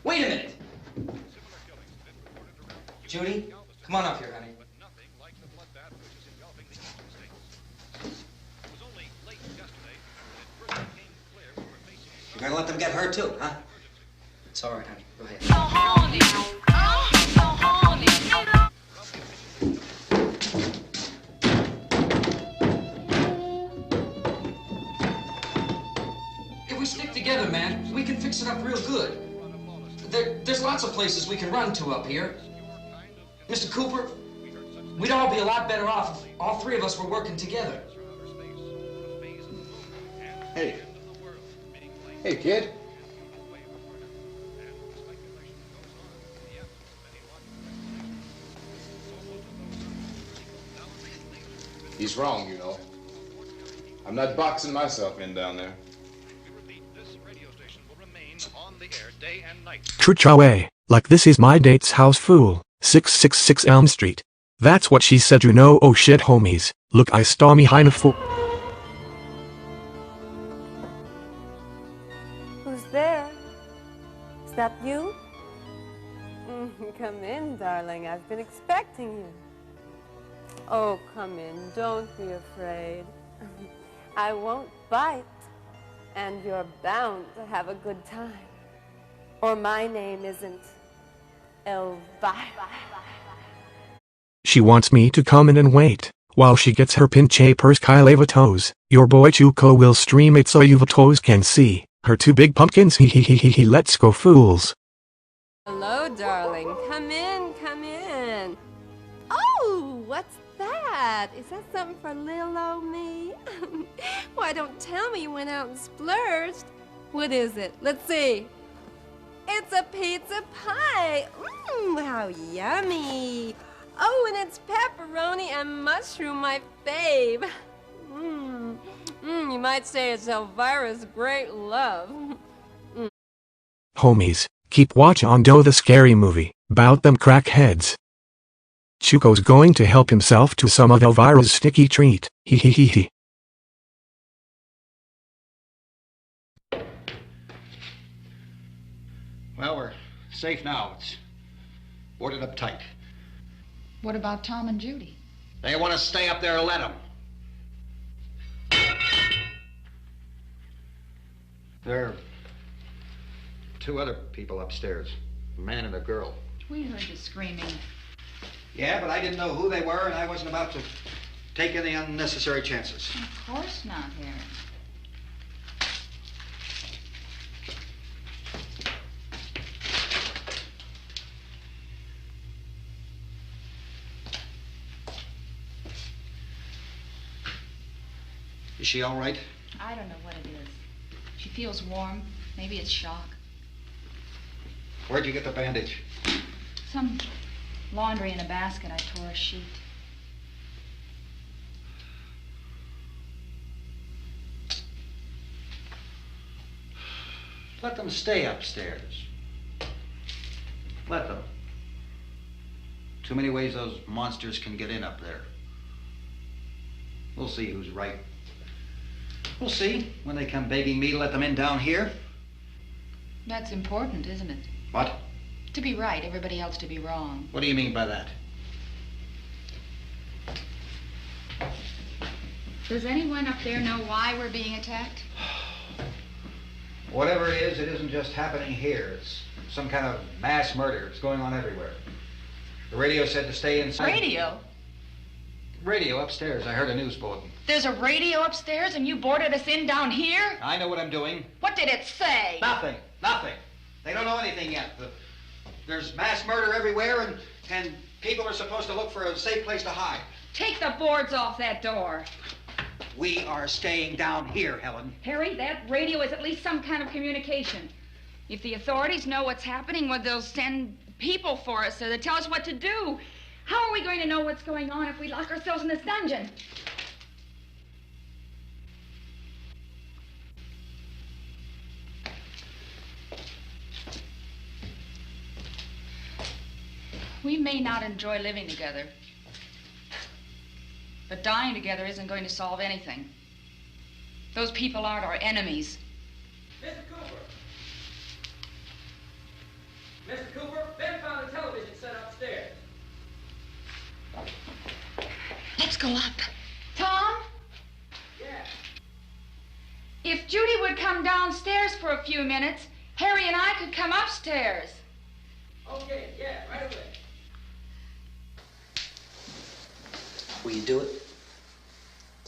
Wait a minute. Judy, come on up here, honey. You're gonna let them get hurt too, huh? It's all right, honey. Go ahead. So horny. Oh, so horny. If we stick together, man, we can fix it up real good. There's lots of places we can run to up here. Mr. Cooper, we'd all be a lot better off if all three of us were working together. Hey. Hey, kid. He's wrong, you know. I'm not boxing myself in down there. Truchawe, like this is my date's house fool, 666 Elm Street. That's what she said, you know. Oh shit homies, look I stormy hina fool. Who's there? Is that you? Come in, darling. I've been expecting you. Oh, come in. Don't be afraid. I won't bite. And you're bound to have a good time. Or my name isn't Elvira. She wants me to come in and wait, while she gets her pinche purse Vatos. Your boy Chuko will stream it so you Vatos can see her two big pumpkins. He let's go fools. Hello, darling. Come in, come in. Oh, what's that? Is that something for little old me? Why, don't tell me you went out and splurged. What is it? Let's see. It's a pizza pie. Mmm, how yummy. Oh, and it's pepperoni and mushroom, my fave. You might say it's Elvira's great love. Homies, keep watch on the scary movie, 'bout them crackheads. Chuko's going to help himself to some of Elvira's sticky treat. He. Well, we're safe now. It's boarded up tight. What about Tom and Judy? They want to stay up there, let them. There are two other people upstairs, a man and a girl. We heard you screaming. Yeah, but I didn't know who they were, and I wasn't about to take any unnecessary chances. Of course not, Harry. Is she all right? I don't know what it is. She feels warm. Maybe it's shock. Where'd you get the bandage? Some laundry in a basket. I tore a sheet. Let them stay upstairs. Let them. Too many ways those monsters can get in up there. We'll see who's right. We'll see when they come begging me to let them in down here. That's important, isn't it? What? To be right, everybody else to be wrong. What do you mean by that? Does anyone up there know why we're being attacked? Whatever it isn't just happening here. It's some kind of mass murder. It's going on everywhere. The radio said to stay inside. Radio? Radio upstairs. I heard a news bulletin. There's a radio upstairs and you boarded us in down here? I know what I'm doing. What did it say? Nothing. They don't know anything yet. There's mass murder everywhere and people are supposed to look for a safe place to hide. Take the boards off that door. We are staying down here, Helen. Harry, that radio is at least some kind of communication. If the authorities know what's happening, well, they'll send people for us so they tell us what to do. How are we going to know what's going on if we lock ourselves in this dungeon? We may not enjoy living together, but dying together isn't going to solve anything. Those people aren't our enemies. Mr. Cooper! Mr. Cooper, Ben found a television set upstairs. Let's go up. Tom? Yeah. If Judy would come downstairs for a few minutes, Harry and I could come upstairs. Okay, yeah, right away. Will you do it?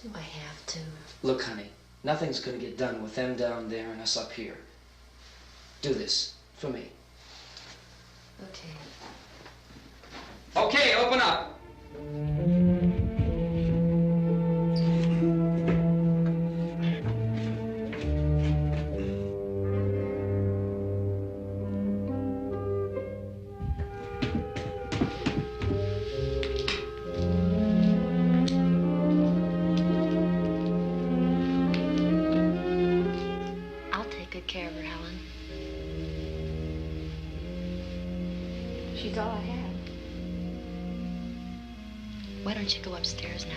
Do I have to? Look, honey, nothing's gonna get done with them down there and us up here. Do this for me. Okay. Okay, open up. care of her, Helen. She's all I have. Why don't you go upstairs now?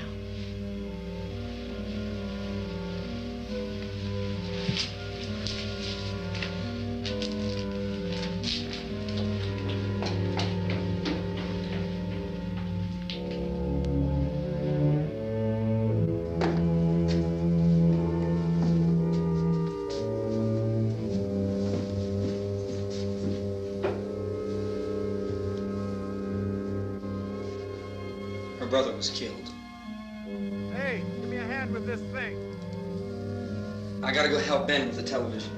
Her brother was killed. Hey, give me a hand with this thing. I gotta go help Ben with the television.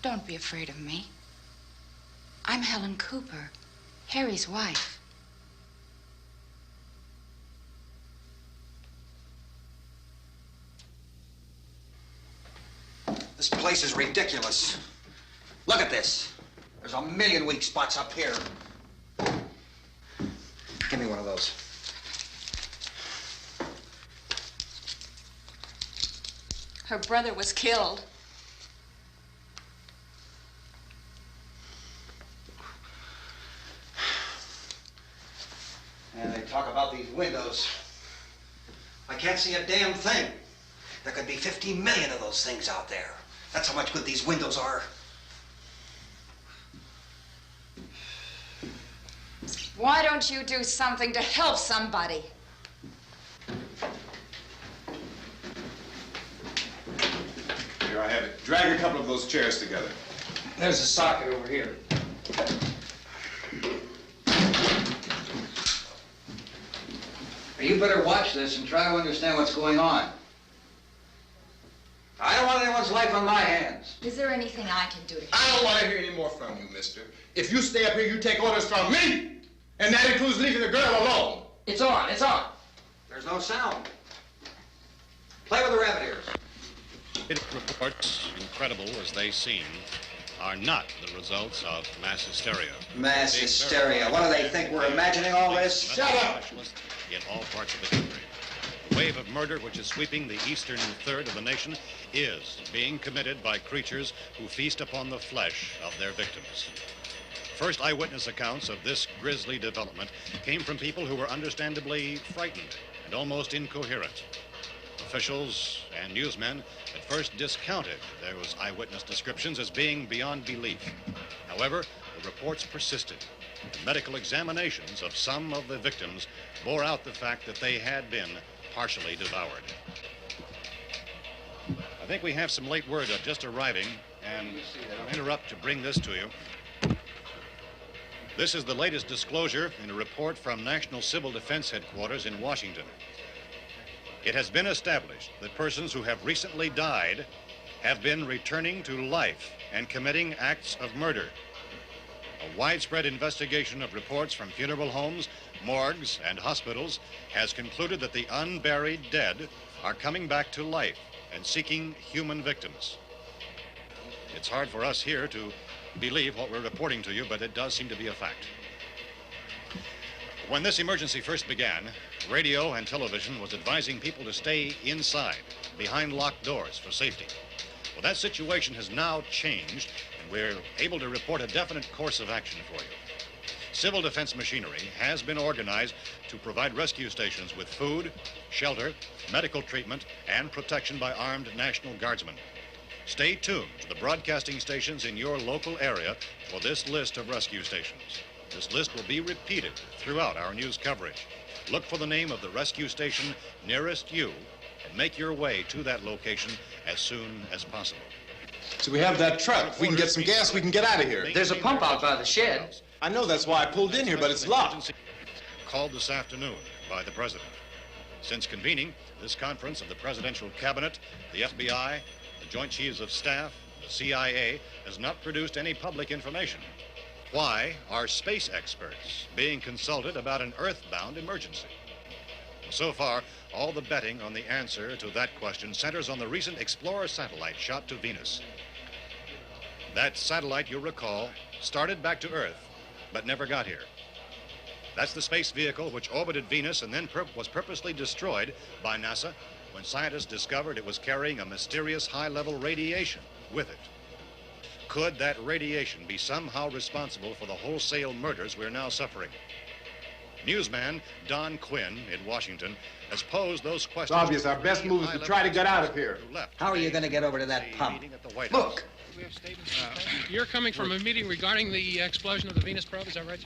Don't be afraid of me. I'm Helen Cooper, Harry's wife. This place is ridiculous. Look at this. There's a million weak spots up here. Give me one of those. Her brother was killed. And they talk about these windows. I can't see a damn thing. There could be 50 million of those things out there. That's how much good these windows are. Why don't you do something to help somebody? Here, I have it. Drag a couple of those chairs together. There's a socket over here. You better watch this and try to understand what's going on. I don't want anyone's life on my hands. Is there anything I can do to help? I don't want to hear any more from you, mister. If you stay up here, you take orders from me. And that includes leaving the girl alone. It's on, it's on. There's no sound. Play with the rabbit ears. Reports, incredible as they seem, are not the results of mass hysteria. Mass hysteria. What do they think? We're imagining all this? Shut up! In all parts of the country. The wave of murder which is sweeping the eastern third of the nation is being committed by creatures who feast upon the flesh of their victims. First eyewitness accounts of this grisly development came from people who were understandably frightened and almost incoherent. Officials and newsmen at first discounted those eyewitness descriptions as being beyond belief. However, the reports persisted. The medical examinations of some of the victims bore out the fact that they had been partially devoured. I think we have some late word just arriving, and I'll interrupt to bring this to you. This is the latest disclosure in a report from National Civil Defense Headquarters in Washington. It has been established that persons who have recently died have been returning to life and committing acts of murder. A widespread investigation of reports from funeral homes, morgues, and hospitals has concluded that the unburied dead are coming back to life and seeking human victims. It's hard for us here to believe what we're reporting to you, but it does seem to be a fact. When this emergency first began, radio and television was advising people to stay inside, behind locked doors for safety. Well, that situation has now changed, and we're able to report a definite course of action for you. Civil defense machinery has been organized to provide rescue stations with food, shelter, medical treatment, and protection by armed National Guardsmen. Stay tuned to the broadcasting stations in your local area for this list of rescue stations. This list will be repeated throughout our news coverage. Look for the name of the rescue station nearest you and make your way to that location as soon as possible. So we have that truck. If we can get some gas, we can get out of here. There's a pump out by the shed. I know, that's why I pulled in here, but it's locked. Called this afternoon by the President. Since convening this conference of the Presidential Cabinet, the FBI, the Joint Chiefs of Staff, the CIA, has not produced any public information. Why are space experts being consulted about an earthbound emergency? So far, all the betting on the answer to that question centers on the recent Explorer satellite shot to Venus. That satellite, you'll recall, started back to Earth, but never got here. That's the space vehicle which orbited Venus and then was purposely destroyed by NASA when scientists discovered it was carrying a mysterious high-level radiation with it. Could that radiation be somehow responsible for the wholesale murders we're now suffering? Newsman Don Quinn in Washington has posed those questions. It's obvious our best move is to try to get out of here. How are you going to get over to that pump? Look! You're coming from a meeting regarding the explosion of the Venus probe, is that right?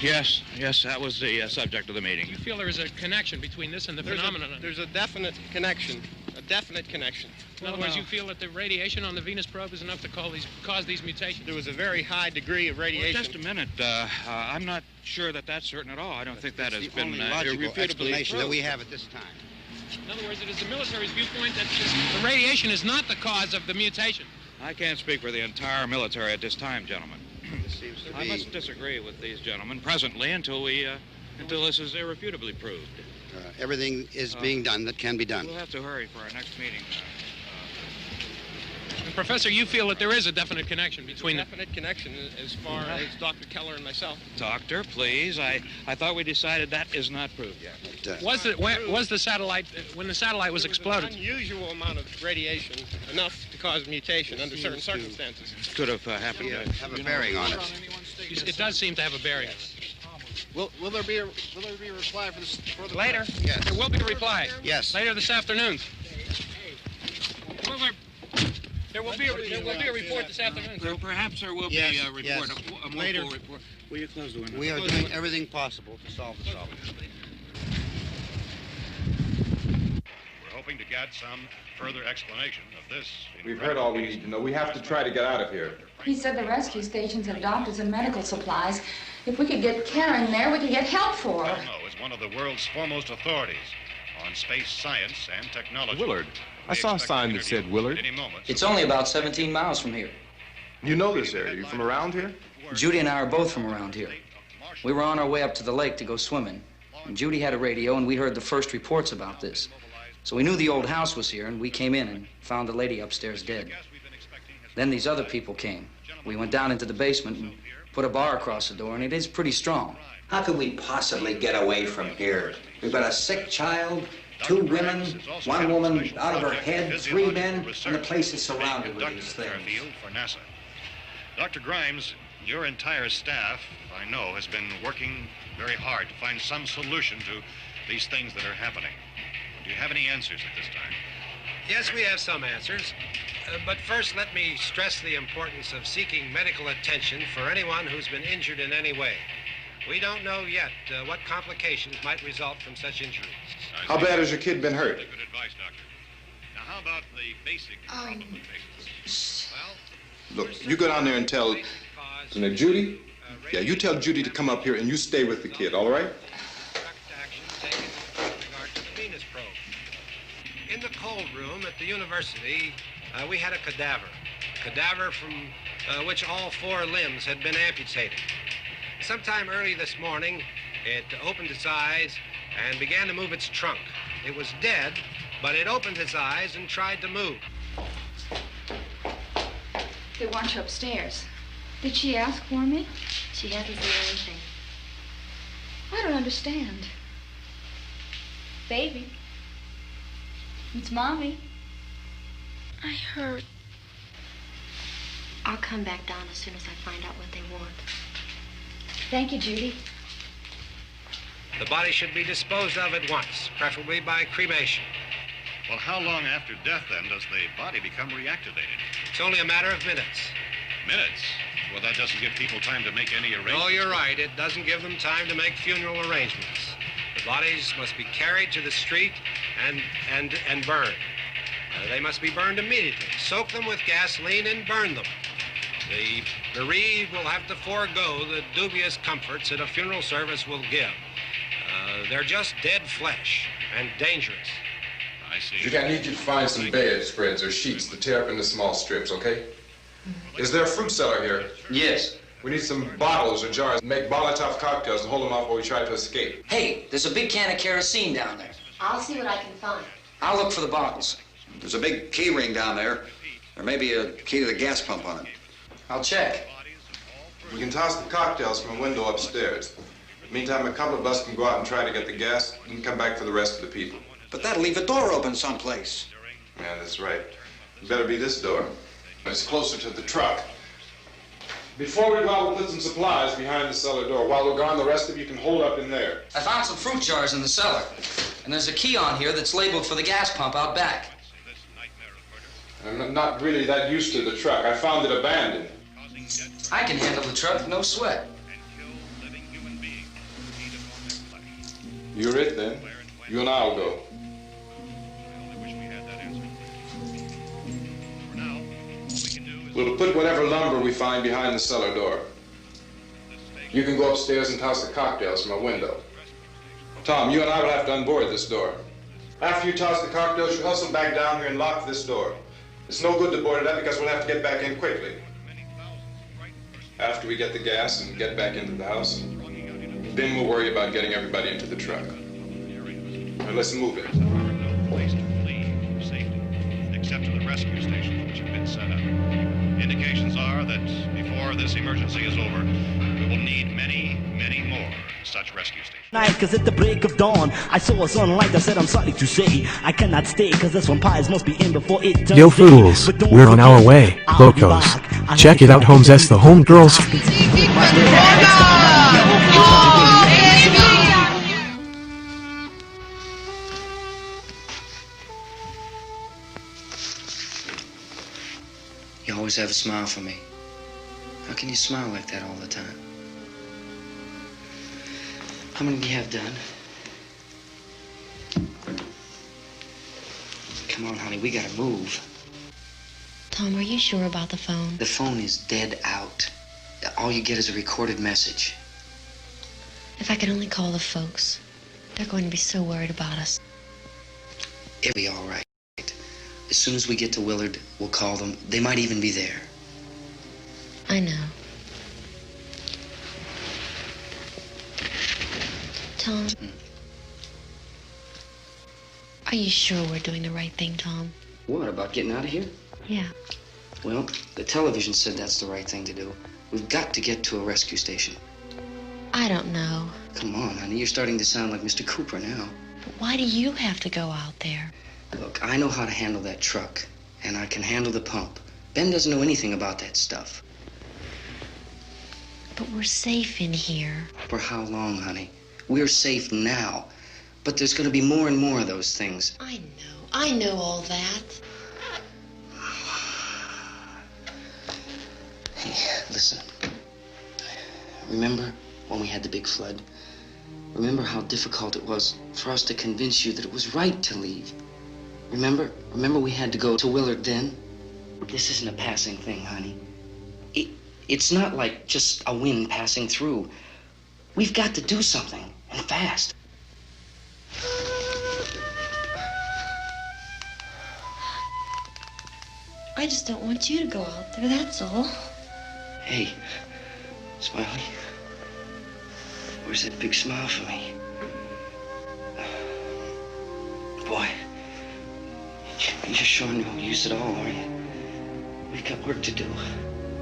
Yes, that was the subject of the meeting. You feel there is a connection between this and the phenomenon? There's a definite connection. A definite connection. In other words, you feel that the radiation on the Venus probe is enough to cause these mutations? There was a very high degree of radiation. Well, just a minute. I'm not sure that that's certain at all. I don't think that has been logical irrefutably explanation proved. that we have at this time. In other words, it is the military's viewpoint that the radiation is not the cause of the mutation. I can't speak for the entire military at this time, gentlemen. This seems to I must disagree with these gentlemen presently until this is irrefutably proved. Everything is being done that can be done. We'll have to hurry for our next meeting. Professor, you feel that there is a definite connection between the definite connection as far as Dr. Keller and myself. Doctor, please. I thought we decided that is not proved yet. Was the satellite, when the satellite was exploded? An unusual amount of radiation, enough to cause mutation under certain circumstances. Could have happened. Have a bearing on it. It does seem to have a bearing. Will there be a reply for the later? Yes. There will be a reply. Yes. Later this afternoon. There will be a report this afternoon. Well, perhaps there will be a report. Yes. A more Later. full report. Will you close the window? We are doing everything possible to solve the problem. We're hoping to get some further explanation of this. We've heard all we need to know. We have to try to get out of here. He said the rescue stations have doctors and medical supplies. If we could get Kenner in there, we could get help for her. Elmo is one of the world's foremost authorities on space science and technology. Willard. I saw a sign that said Willard. It's only about 17 miles from here. You know this area. You from around here? Judy and I are both from around here. We were on our way up to the lake to go swimming. And Judy had a radio, and we heard the first reports about this. So we knew the old house was here, and we came in and found the lady upstairs dead. Then these other people came. We went down into the basement and put a bar across the door, and it is pretty strong. How could we possibly get away from here? We've got a sick child, 2 women, 1 woman out of her head, 3 men, and the place is surrounded with these things. For NASA. Dr. Grimes, your entire staff, I know, has been working very hard to find some solution to these things that are happening. Do you have any answers at this time? Yes, we have some answers. But first, let me stress the importance of seeking medical attention for anyone who's been injured in any way. We don't know yet what complications might result from such injuries. How bad has your kid been hurt? Good advice, Doctor. Now, how about the basic problem with patients? Well, Look, you go down there and tell... Now, Judy? Yeah, you tell Judy to come up here and you stay with the kid, all right? In the cold room at the university, we had a cadaver from which all 4 limbs had been amputated. Sometime early this morning, it opened its eyes and began to move its trunk. It was dead, but it opened its eyes and tried to move. They want you upstairs. Did she ask for me? She hasn't said anything. I don't understand. Baby. It's Mommy. I heard. I'll come back down as soon as I find out what they want. Thank you, Judy. The body should be disposed of at once, preferably by cremation. well, how long after death, then, does the body become reactivated? It's only a matter of minutes. Minutes? Well, that doesn't give people time to make any arrangements. Oh, you're right. It doesn't give them time to make funeral arrangements. The bodies must be carried to the street and burned. They must be burned immediately. Soak them with gasoline and burn them. The bereaved will have to forego the dubious comforts that a funeral service will give. They're just dead flesh and dangerous. I see. I need you to find some bedspreads or sheets to tear up into small strips, okay? Is there a fruit cellar here? Yes. We need some bottles or jars to make Molotov cocktails and hold them off while we try to escape. Hey, there's a big can of kerosene down there. I'll see what I can find. I'll look for the bottles. There's a big key ring down there. There may be a key to the gas pump on it. I'll check. We can toss the cocktails from a window upstairs. Meantime, a couple of us can go out and try to get the gas and come back for the rest of the people. But that'll leave a door open someplace. Yeah, that's right. It better be this door. It's closer to the truck. Before we go out, we'll put some supplies behind the cellar door. While we're gone, the rest of you can hold up in there. I found some fruit jars in the cellar. And there's a key on here that's labeled for the gas pump out back. I'm not really that used to the truck. I found it abandoned. I can handle the truck, no sweat. You're it, then. You and I'll go. We'll put whatever lumber we find behind the cellar door. You can go upstairs and toss the cocktails from a window. Tom, you and I will have to unboard this door. After you toss the cocktails, you hustle back down here and lock this door. It's no good to board it up because we'll have to get back in quickly. After we get the gas and get back into the house, then we'll worry about getting everybody into the truck. Now let's move it. No place to flee for safety, except to the rescue stations which have been set up. Indications are that before this emergency is over, we will need many, many more such rescue stations. Night, cause at the break of dawn, I saw a sunlight. I said, I'm sorry to say, I cannot stay, cause this vampires must be in before it turns Yo day. fools, But don't we're on our forget, way, I'll be locos. back. Check it out, Holmes, that's the homegirls. You always have a smile for me. How can you smile like that all the time? How many do you have done? Come on, honey, we gotta move. Tom, are you sure about the phone? The phone is dead out. All you get is a recorded message. If I could only call the folks. They're going to be so worried about us. It'll be all right. As soon as we get to Willard, we'll call them. They might even be there. I know. Tom, are you sure we're doing the right thing, Tom? What, about getting out of here? Yeah. Well, the television said that's the right thing to do. We've got to get to a rescue station. I don't know. Come on, honey, you're starting to sound like Mr. Cooper now. But why do you have to go out there? Look, I know how to handle that truck, and I can handle the pump. Ben doesn't know anything about that stuff. But we're safe in here. For how long, honey? We're safe now. But there's going to be more and more of those things. I know all that. Hey, listen. Remember when we had the big flood? Remember how difficult it was for us to convince you that it was right to leave? Remember we had to go to Willard then? This isn't a passing thing, honey. It's not like just a wind passing through. We've got to do something, and fast. I just don't want you to go out there, that's all. Hey, Smiley. Where's that big smile for me? Boy, you're showing no use at all, are you? We've got work to do,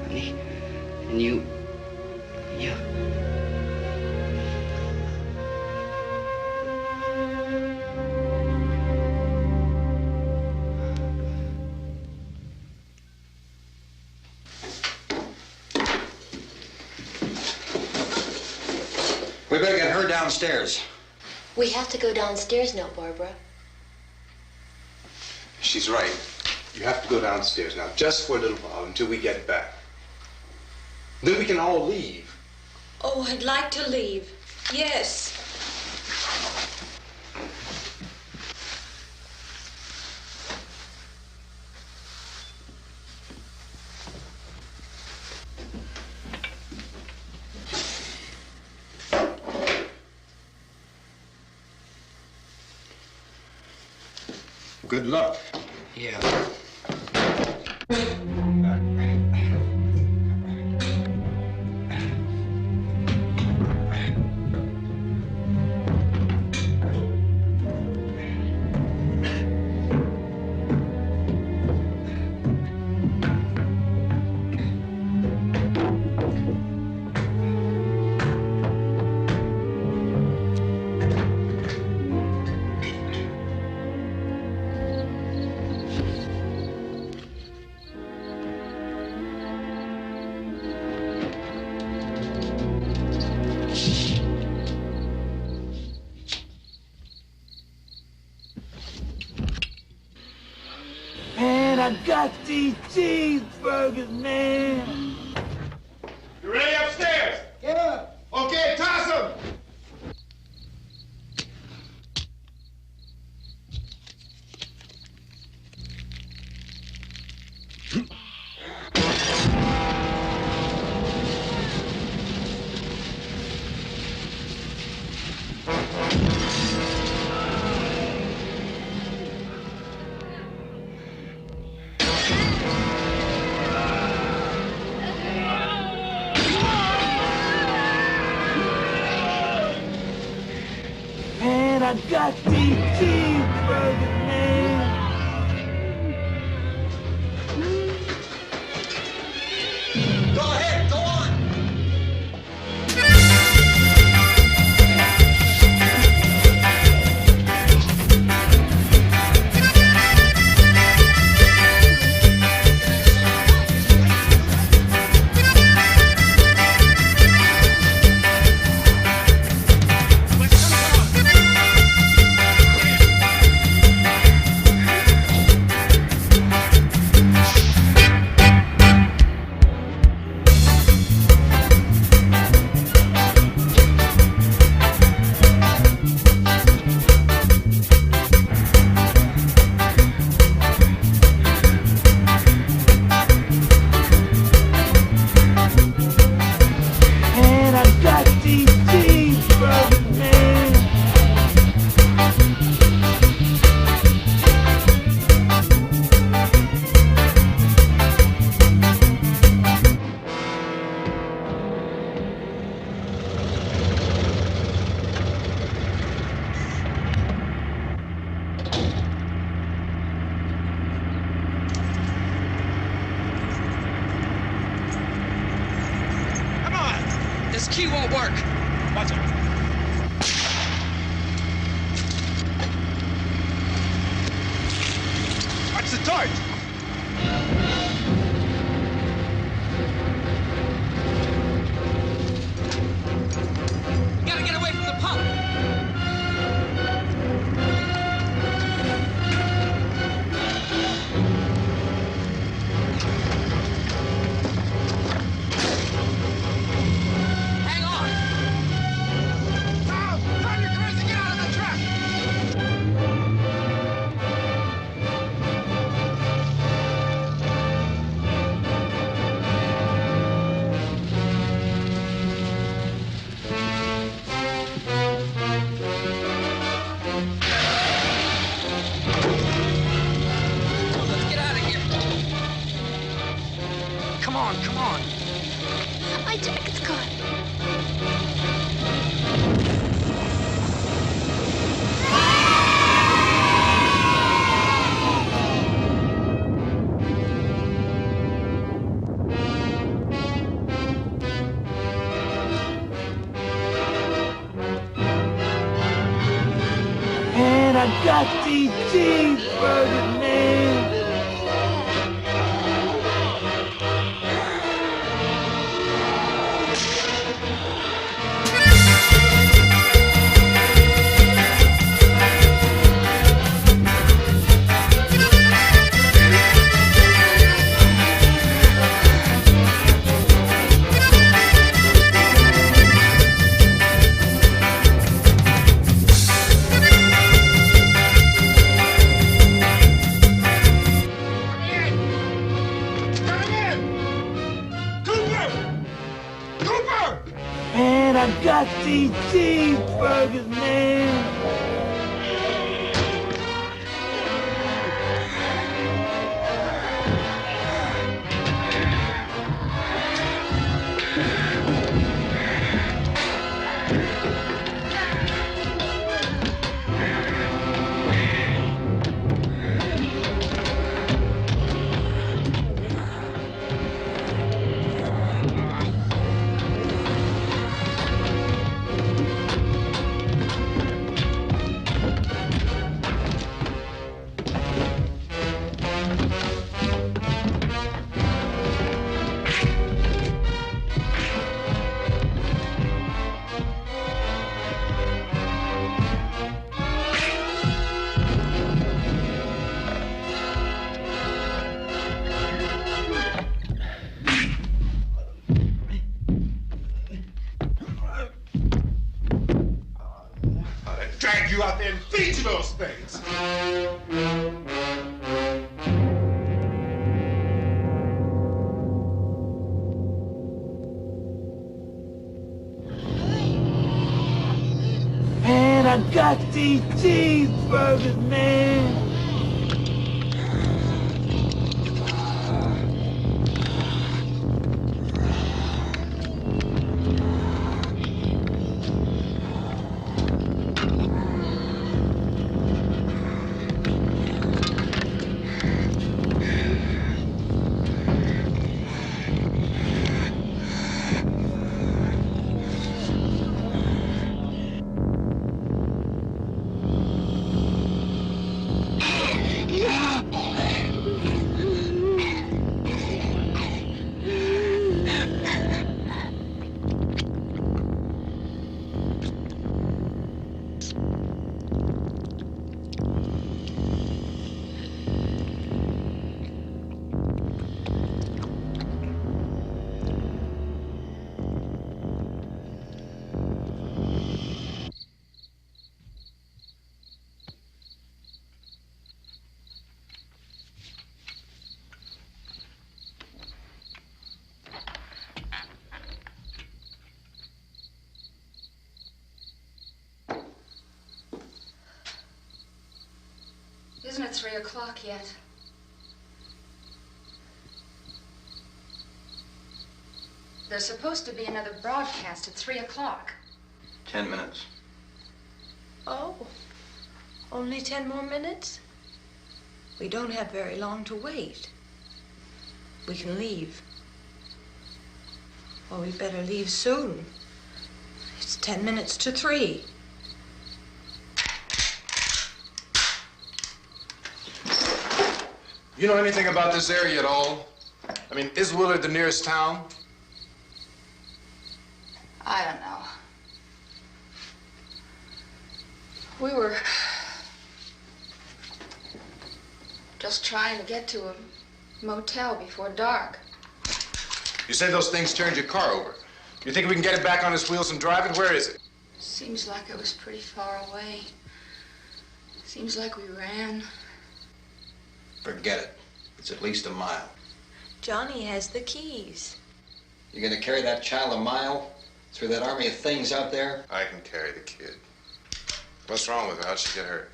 honey. And you... We better get her downstairs. We have to go downstairs now, Barbara. She's right. You have to go downstairs now, just for a little while, until we get back. Then we can all leave. Oh, I'd like to leave. Yes. good luck. Yeah. Man, I got these cheeseburgers, man. You ready upstairs? Yeah. Okay, toss them. Man, I got these cheeseburgers, man. Go ahead, go on. Man, I got these cheeseburgers, man. Come on! This key won't work. Watch it. Watch the torch. We gotta get away from the pump. Hang on. Tom, turn your cars and get out of the truck. Let's get out of here. Come on, come on. My jacket's caught. Man, I got these cheeseburgers, man. Man, I got these cheeseburgers, man. drag you out there and feed you those things. Man, I got these cheeseburgers, man. Isn't it 3 o'clock yet? There's supposed to be another broadcast at 3 o'clock. 10 minutes. Oh, only 10 more minutes? We don't have very long to wait. We can leave. Well, we better leave soon. It's 10 minutes to 3. You know anything about this area at all? I mean, is Willard the nearest town? I don't know. We were just trying to get to a motel before dark. You say those things turned your car over. You think we can get it back on its wheels and drive it? Where is it? Seems like it was pretty far away. Seems like we ran. Forget it. It's at least a mile. Johnny has the keys. You're gonna carry that child a mile through that army of things out there? I can carry the kid. What's wrong with her? How'd she get hurt?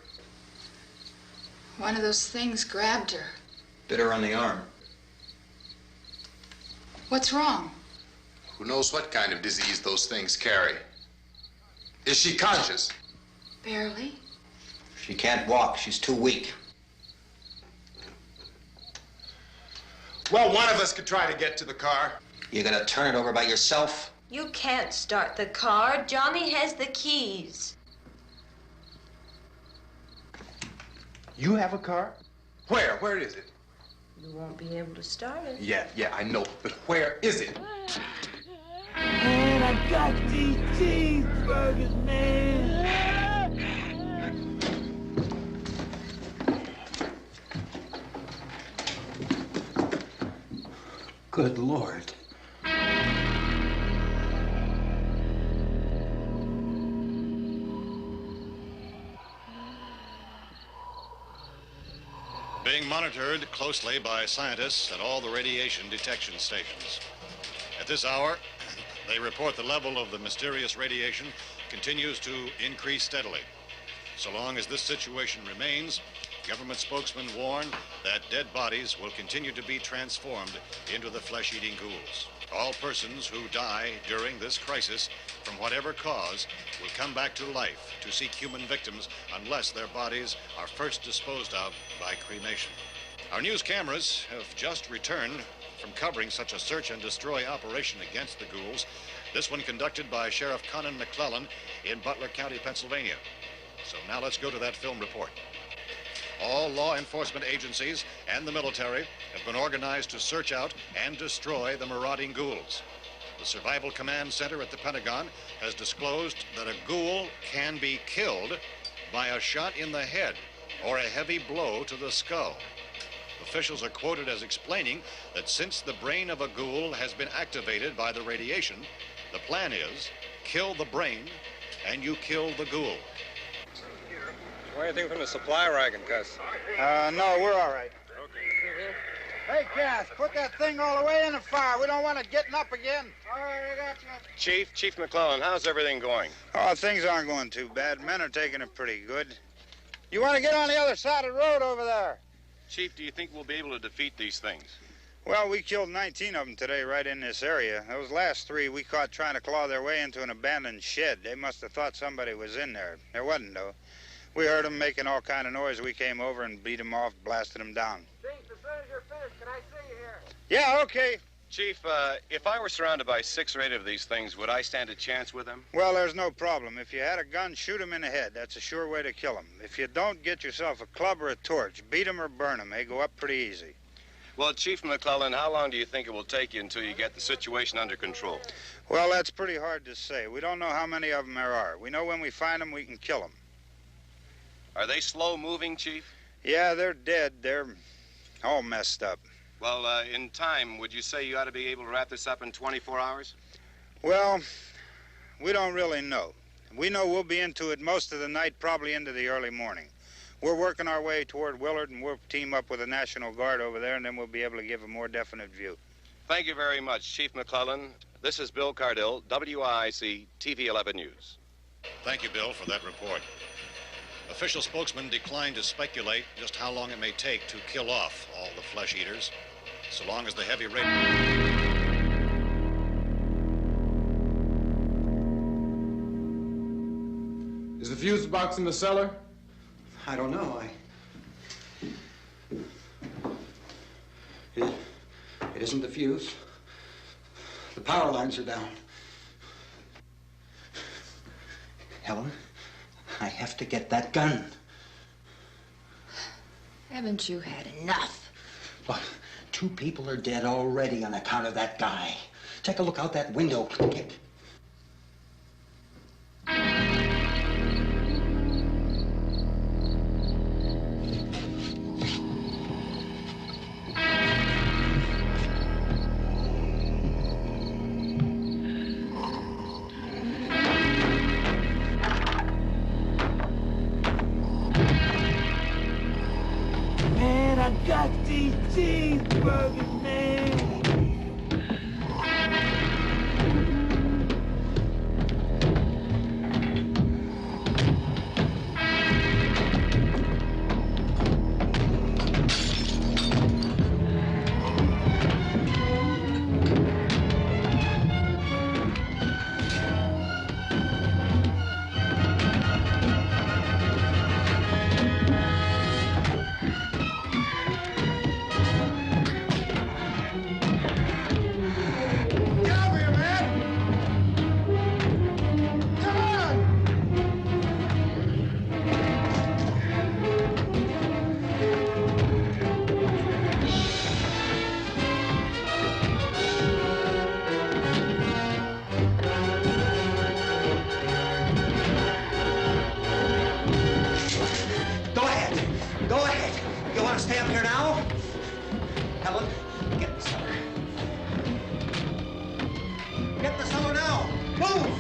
One of those things grabbed her. Bit her on the arm. What's wrong? Who knows what kind of disease those things carry? Is she conscious? Barely. She can't walk. She's too weak. Well, one of us could try to get to the car. You gonna turn it over by yourself? You can't start the car. Johnny has the keys. You have a car? Where? Where is it? You won't be able to start it. Yeah, I know. But where is it? Man, I got these cheeseburgers, man. Good Lord. Being monitored closely by scientists at all the radiation detection stations. At this hour, they report the level of the mysterious radiation continues to increase steadily. So long as this situation remains, government spokesmen warn that dead bodies will continue to be transformed into the flesh-eating ghouls. All persons who die during this crisis, from whatever cause, will come back to life to seek human victims unless their bodies are first disposed of by cremation. Our news cameras have just returned from covering such a search and destroy operation against the ghouls, this one conducted by Sheriff Conan McClellan in Butler County, Pennsylvania. So now let's go to that film report. All law enforcement agencies and the military have been organized to search out and destroy the marauding ghouls. The Survival Command Center at the Pentagon has disclosed that a ghoul can be killed by a shot in the head or a heavy blow to the skull. Officials are quoted as explaining that since the brain of a ghoul has been activated by the radiation, the plan is kill the brain and you kill the ghoul. anything from the supply wagon, Cuss? No, we're all right. Okay. Hey, Cass, put that thing all the way in the fire. We don't want it getting up again. All right, I got you. Chief McClellan, how's everything going? Oh, things aren't going too bad. Men are taking it pretty good. You want to get on the other side of the road over there? Chief, do you think we'll be able to defeat these things? Well, we killed 19 of them today right in this area. Those last 3 we caught trying to claw their way into an abandoned shed. They must have thought somebody was in there. There wasn't, though. We heard them making all kind of noise. We came over and beat them off, blasted them down. Chief, as soon as you're finished, can I see you here? Yeah, okay. Chief, if I were surrounded by 6 or 8 of these things, would I stand a chance with them? Well, there's no problem. If you had a gun, shoot them in the head. That's a sure way to kill them. If you don't, get yourself a club or a torch. Beat them or burn them. They go up pretty easy. Well, Chief McClellan, how long do you think it will take you until you get the situation under control? Well, that's pretty hard to say. We don't know how many of them there are. We know when we find them, we can kill them. Are they slow-moving, Chief? Yeah, they're dead. They're all messed up. Well, in time, would you say you ought to be able to wrap this up in 24 hours? Well, we don't really know. We know we'll be into it most of the night, probably into the early morning. We're working our way toward Willard, and we'll team up with the National Guard over there, and then we'll be able to give a more definite view. Thank you very much, Chief McClellan. This is Bill Cardill, WIC TV 11 News. Thank you, Bill, for that report. Official spokesman declined to speculate just how long it may take to kill off all the flesh eaters, so long as the heavy rain... Is the fuse box in the cellar? I don't know. It isn't the fuse. The power lines are down. Helen, I have to get that gun. Haven't you had enough? Look, 2 people are dead already on account of that guy. Take a look out that window. Get... Man, I got these cheeseburgers, man. Go ahead. You want to stay up here now? Helen, get in the cellar. Get in the cellar now. Move!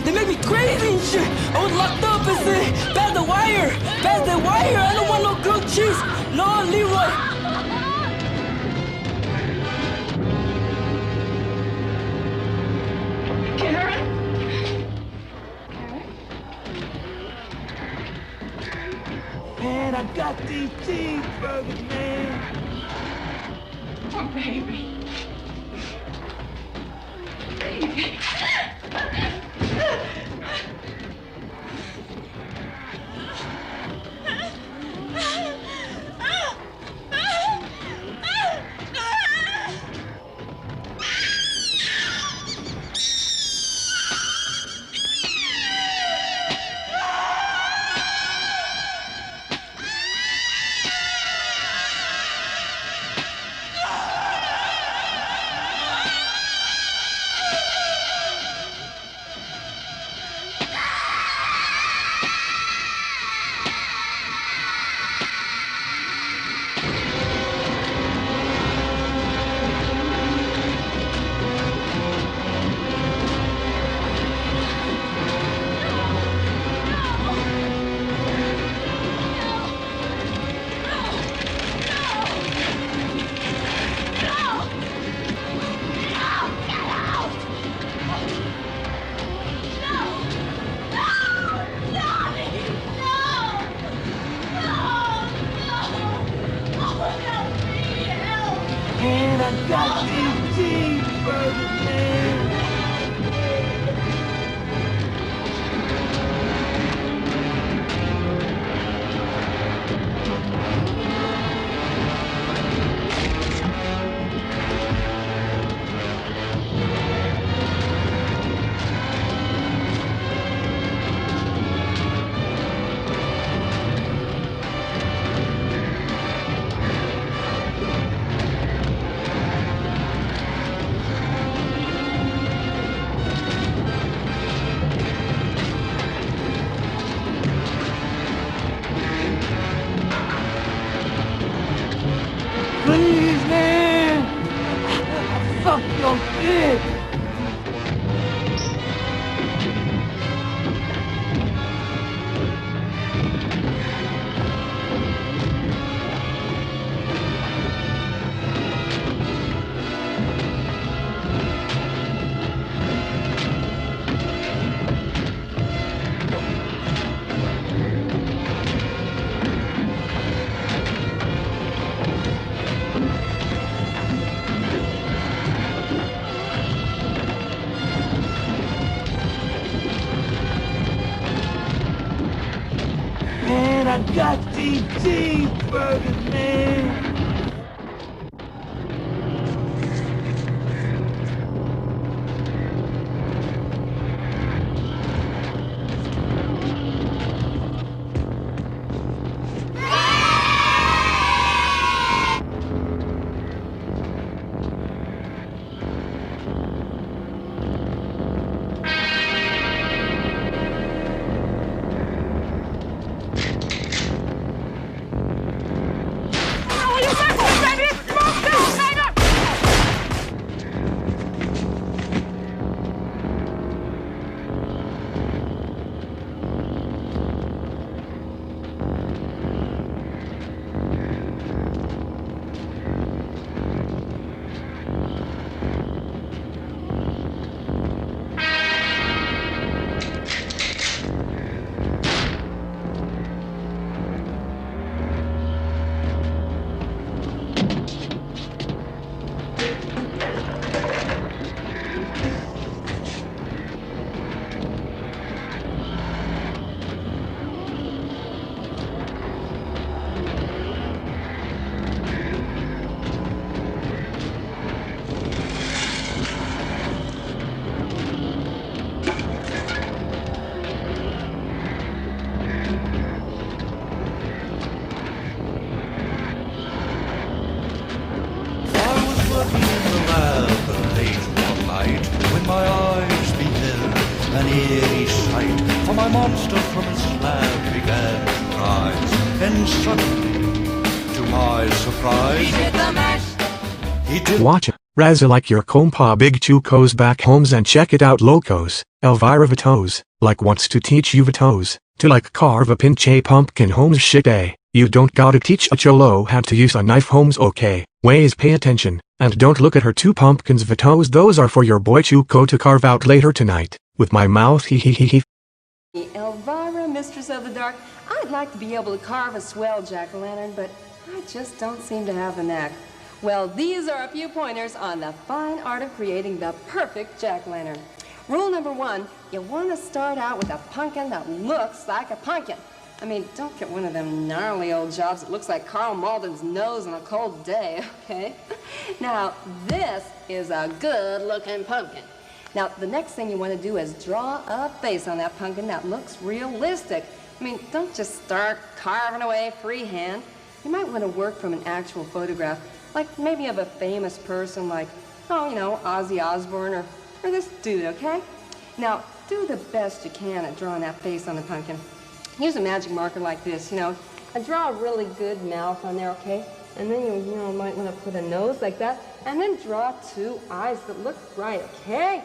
They make me crazy and shit. I was locked up and said, pass the wire. Pass the wire. I don't want no grilled cheese. No, Leroy. Karen? Man, I got these cheeseburgers, man. Oh, baby. Baby. Man, I got these cheeseburgers, man. Please, man! Fuck your shit! Man, I got these cheeseburgers, man. My eyes beheld an eerie sight, for my monster from his slab began to rise. And suddenly, to my surprise, he did the mash. He did. Watch it. Razza like your compa Big Chuco's back homes and check it out locos. Elvira Vatos, like wants to teach you Vatos, to like carve a pinche pumpkin homes shit You don't gotta teach a cholo how to use a knife homes okay. Ways pay attention, and don't look at her two pumpkins Vatos those are for your boy Chuco to carve out later tonight. With my mouth he. Elvira, Mistress of the Dark, I'd like to be able to carve a swell jack-o'-lantern, but I just don't seem to have the knack. Well, these are a few pointers on the fine art of creating the perfect jack-o'-lantern. Rule number 1, you want to start out with a pumpkin that looks like a pumpkin. I mean, don't get one of them gnarly old jobs that looks like Carl Malden's nose on a cold day, okay? Now, this is a good-looking pumpkin. Now, the next thing you want to do is draw a face on that pumpkin that looks realistic. I mean, don't just start carving away freehand. You might want to work from an actual photograph, like maybe of a famous person like, oh, you know, Ozzy Osbourne or this dude, okay? Now, do the best you can at drawing that face on the pumpkin. Use a magic marker like this, you know. And draw a really good mouth on there, okay? And then you might want to put a nose like that, and then draw 2 eyes that look right, okay?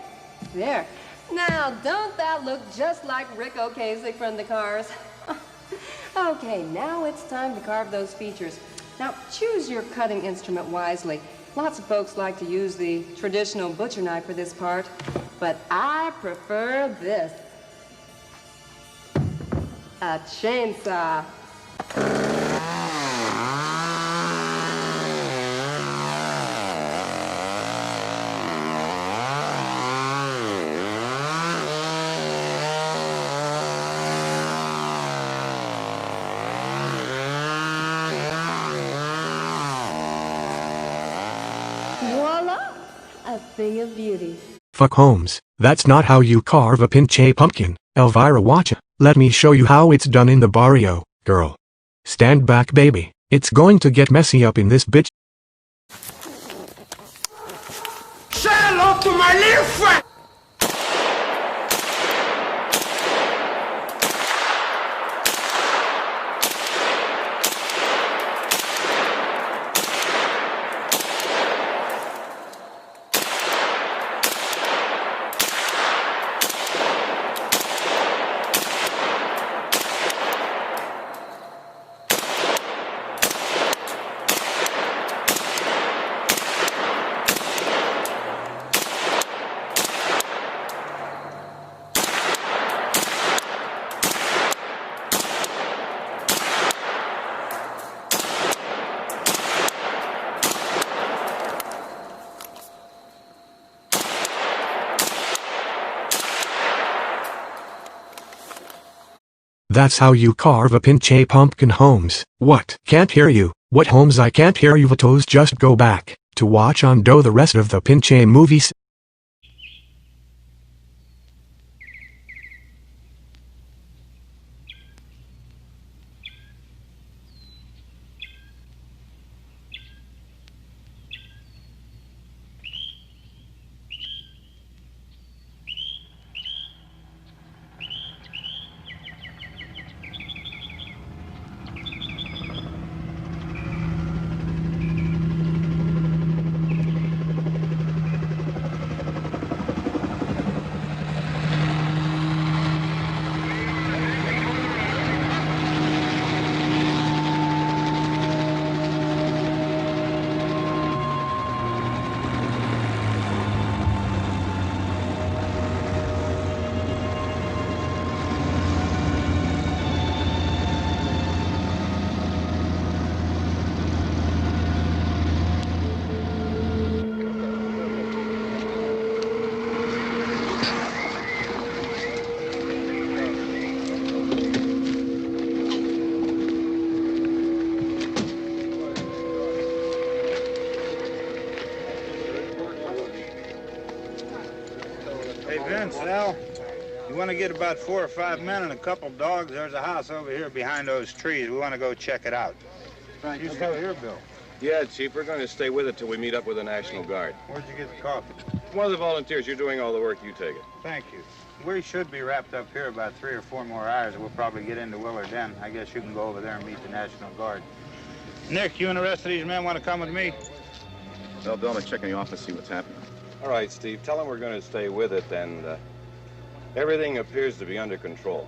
There. Now, don't that look just like Rick Ocasek from the Cars? Okay, now it's time to carve those features. Now, choose your cutting instrument wisely. Lots of folks like to use the traditional butcher knife for this part, but I prefer this. A chainsaw. Voila! A thing of beauty. Fuck Holmes, that's not how you carve a pinche pumpkin. Elvira watcha, let me show you how it's done in the barrio, girl. Stand back baby, it's going to get messy up in this bitch. Say hello to my little friend! That's how you carve a pinche pumpkin Holmes. What? Can't hear you. What Holmes I can't hear you Vatos just go back to watch on do the rest of the pinche movies. Hey, Vince, Al, you want to get about 4 or 5 men and a couple dogs? There's a house over here behind those trees. We want to go check it out. Frank, You still here, Bill? Yeah, Chief, we're going to stay with it till we meet up with the National Guard. Where'd you get the coffee? One of the volunteers, you're doing all the work, you take it. Thank you. We should be wrapped up here about 3 or 4 more hours. We'll probably get into Willard Den. I guess you can go over there and meet the National Guard. Nick, you and the rest of these men want to come with me? Well, Bill, I'm gonna check in the office, see what's happening. All right, Steve, tell him we're going to stay with it, and everything appears to be under control.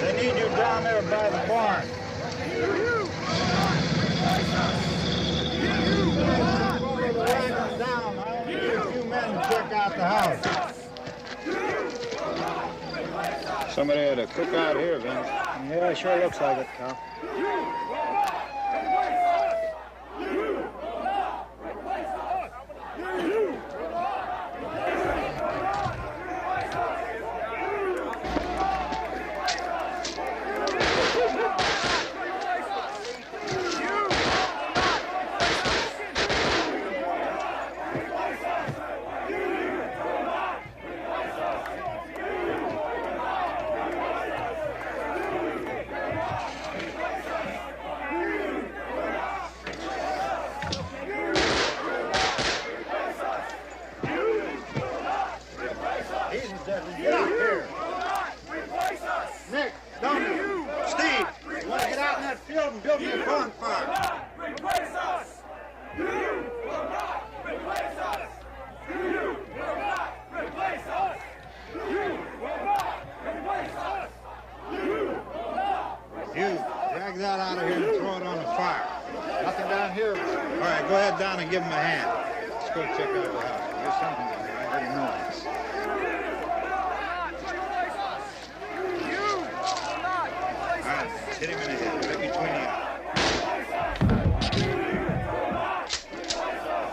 They need you down there by the barn. Down. I only need a few men to check out the house. Somebody had a cookout here, Vince. Yeah, sure looks like it, Cal. Get out here. Nick, Donnie, Steve, you want to get out in that field and build me a bonfire? Replace us! You will not replace us! You will not replace us! You will not replace us! You will not replace us! You, drag that out of here and throw it on the fire. Nothing down here. All right, go ahead down and give him a hand. Let's go check out the house. There's something down there. I heard a noise. Hit him in the head, right between the eyes.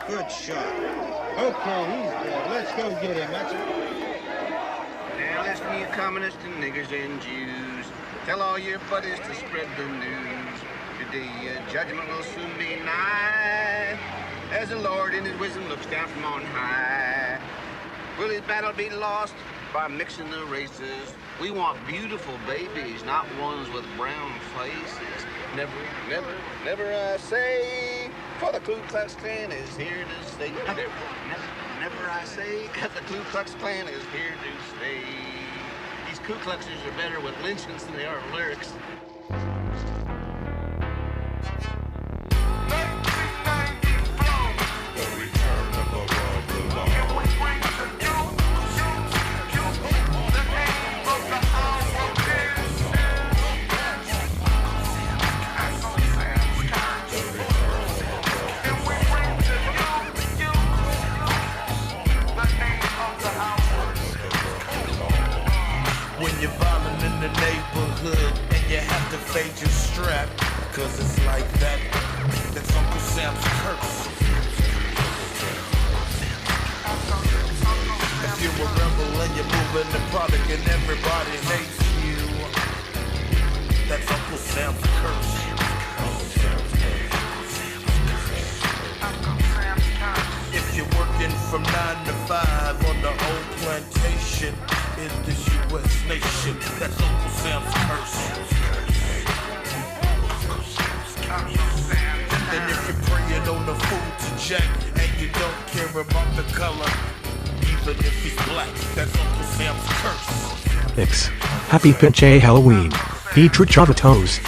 Good shot. Okay, he's dead. Let's go get him. That's it. Now listen, you communists and niggers and Jews. Tell all your buddies to spread the news. Today judgment will soon be nigh, as the Lord in his wisdom looks down from on high. Will his battle be lost by mixing the races? We want beautiful babies, not ones with brown faces. Never, never, never I say, for the Ku Klux Klan is here to stay. Never, never, never I say, cause the Ku Klux Klan is here to stay. These Ku Kluxers are better with lynchings than they are lyrics. You're violent in the neighborhood and you have to fade your strap, cause it's like that. That's Uncle Sam's curse. If you're a rebel and you're moving the product and everybody hates you, that's Uncle Sam's curse. If you're working from 9 to 5 on the old plantation in this U.S. nation, that's Uncle Sam's curse. And if you're preying on the food to Jack and you don't care about the color, even if he's black, that's Uncle Sam's curse. Happy Pinche Halloween. Eat your chavatos.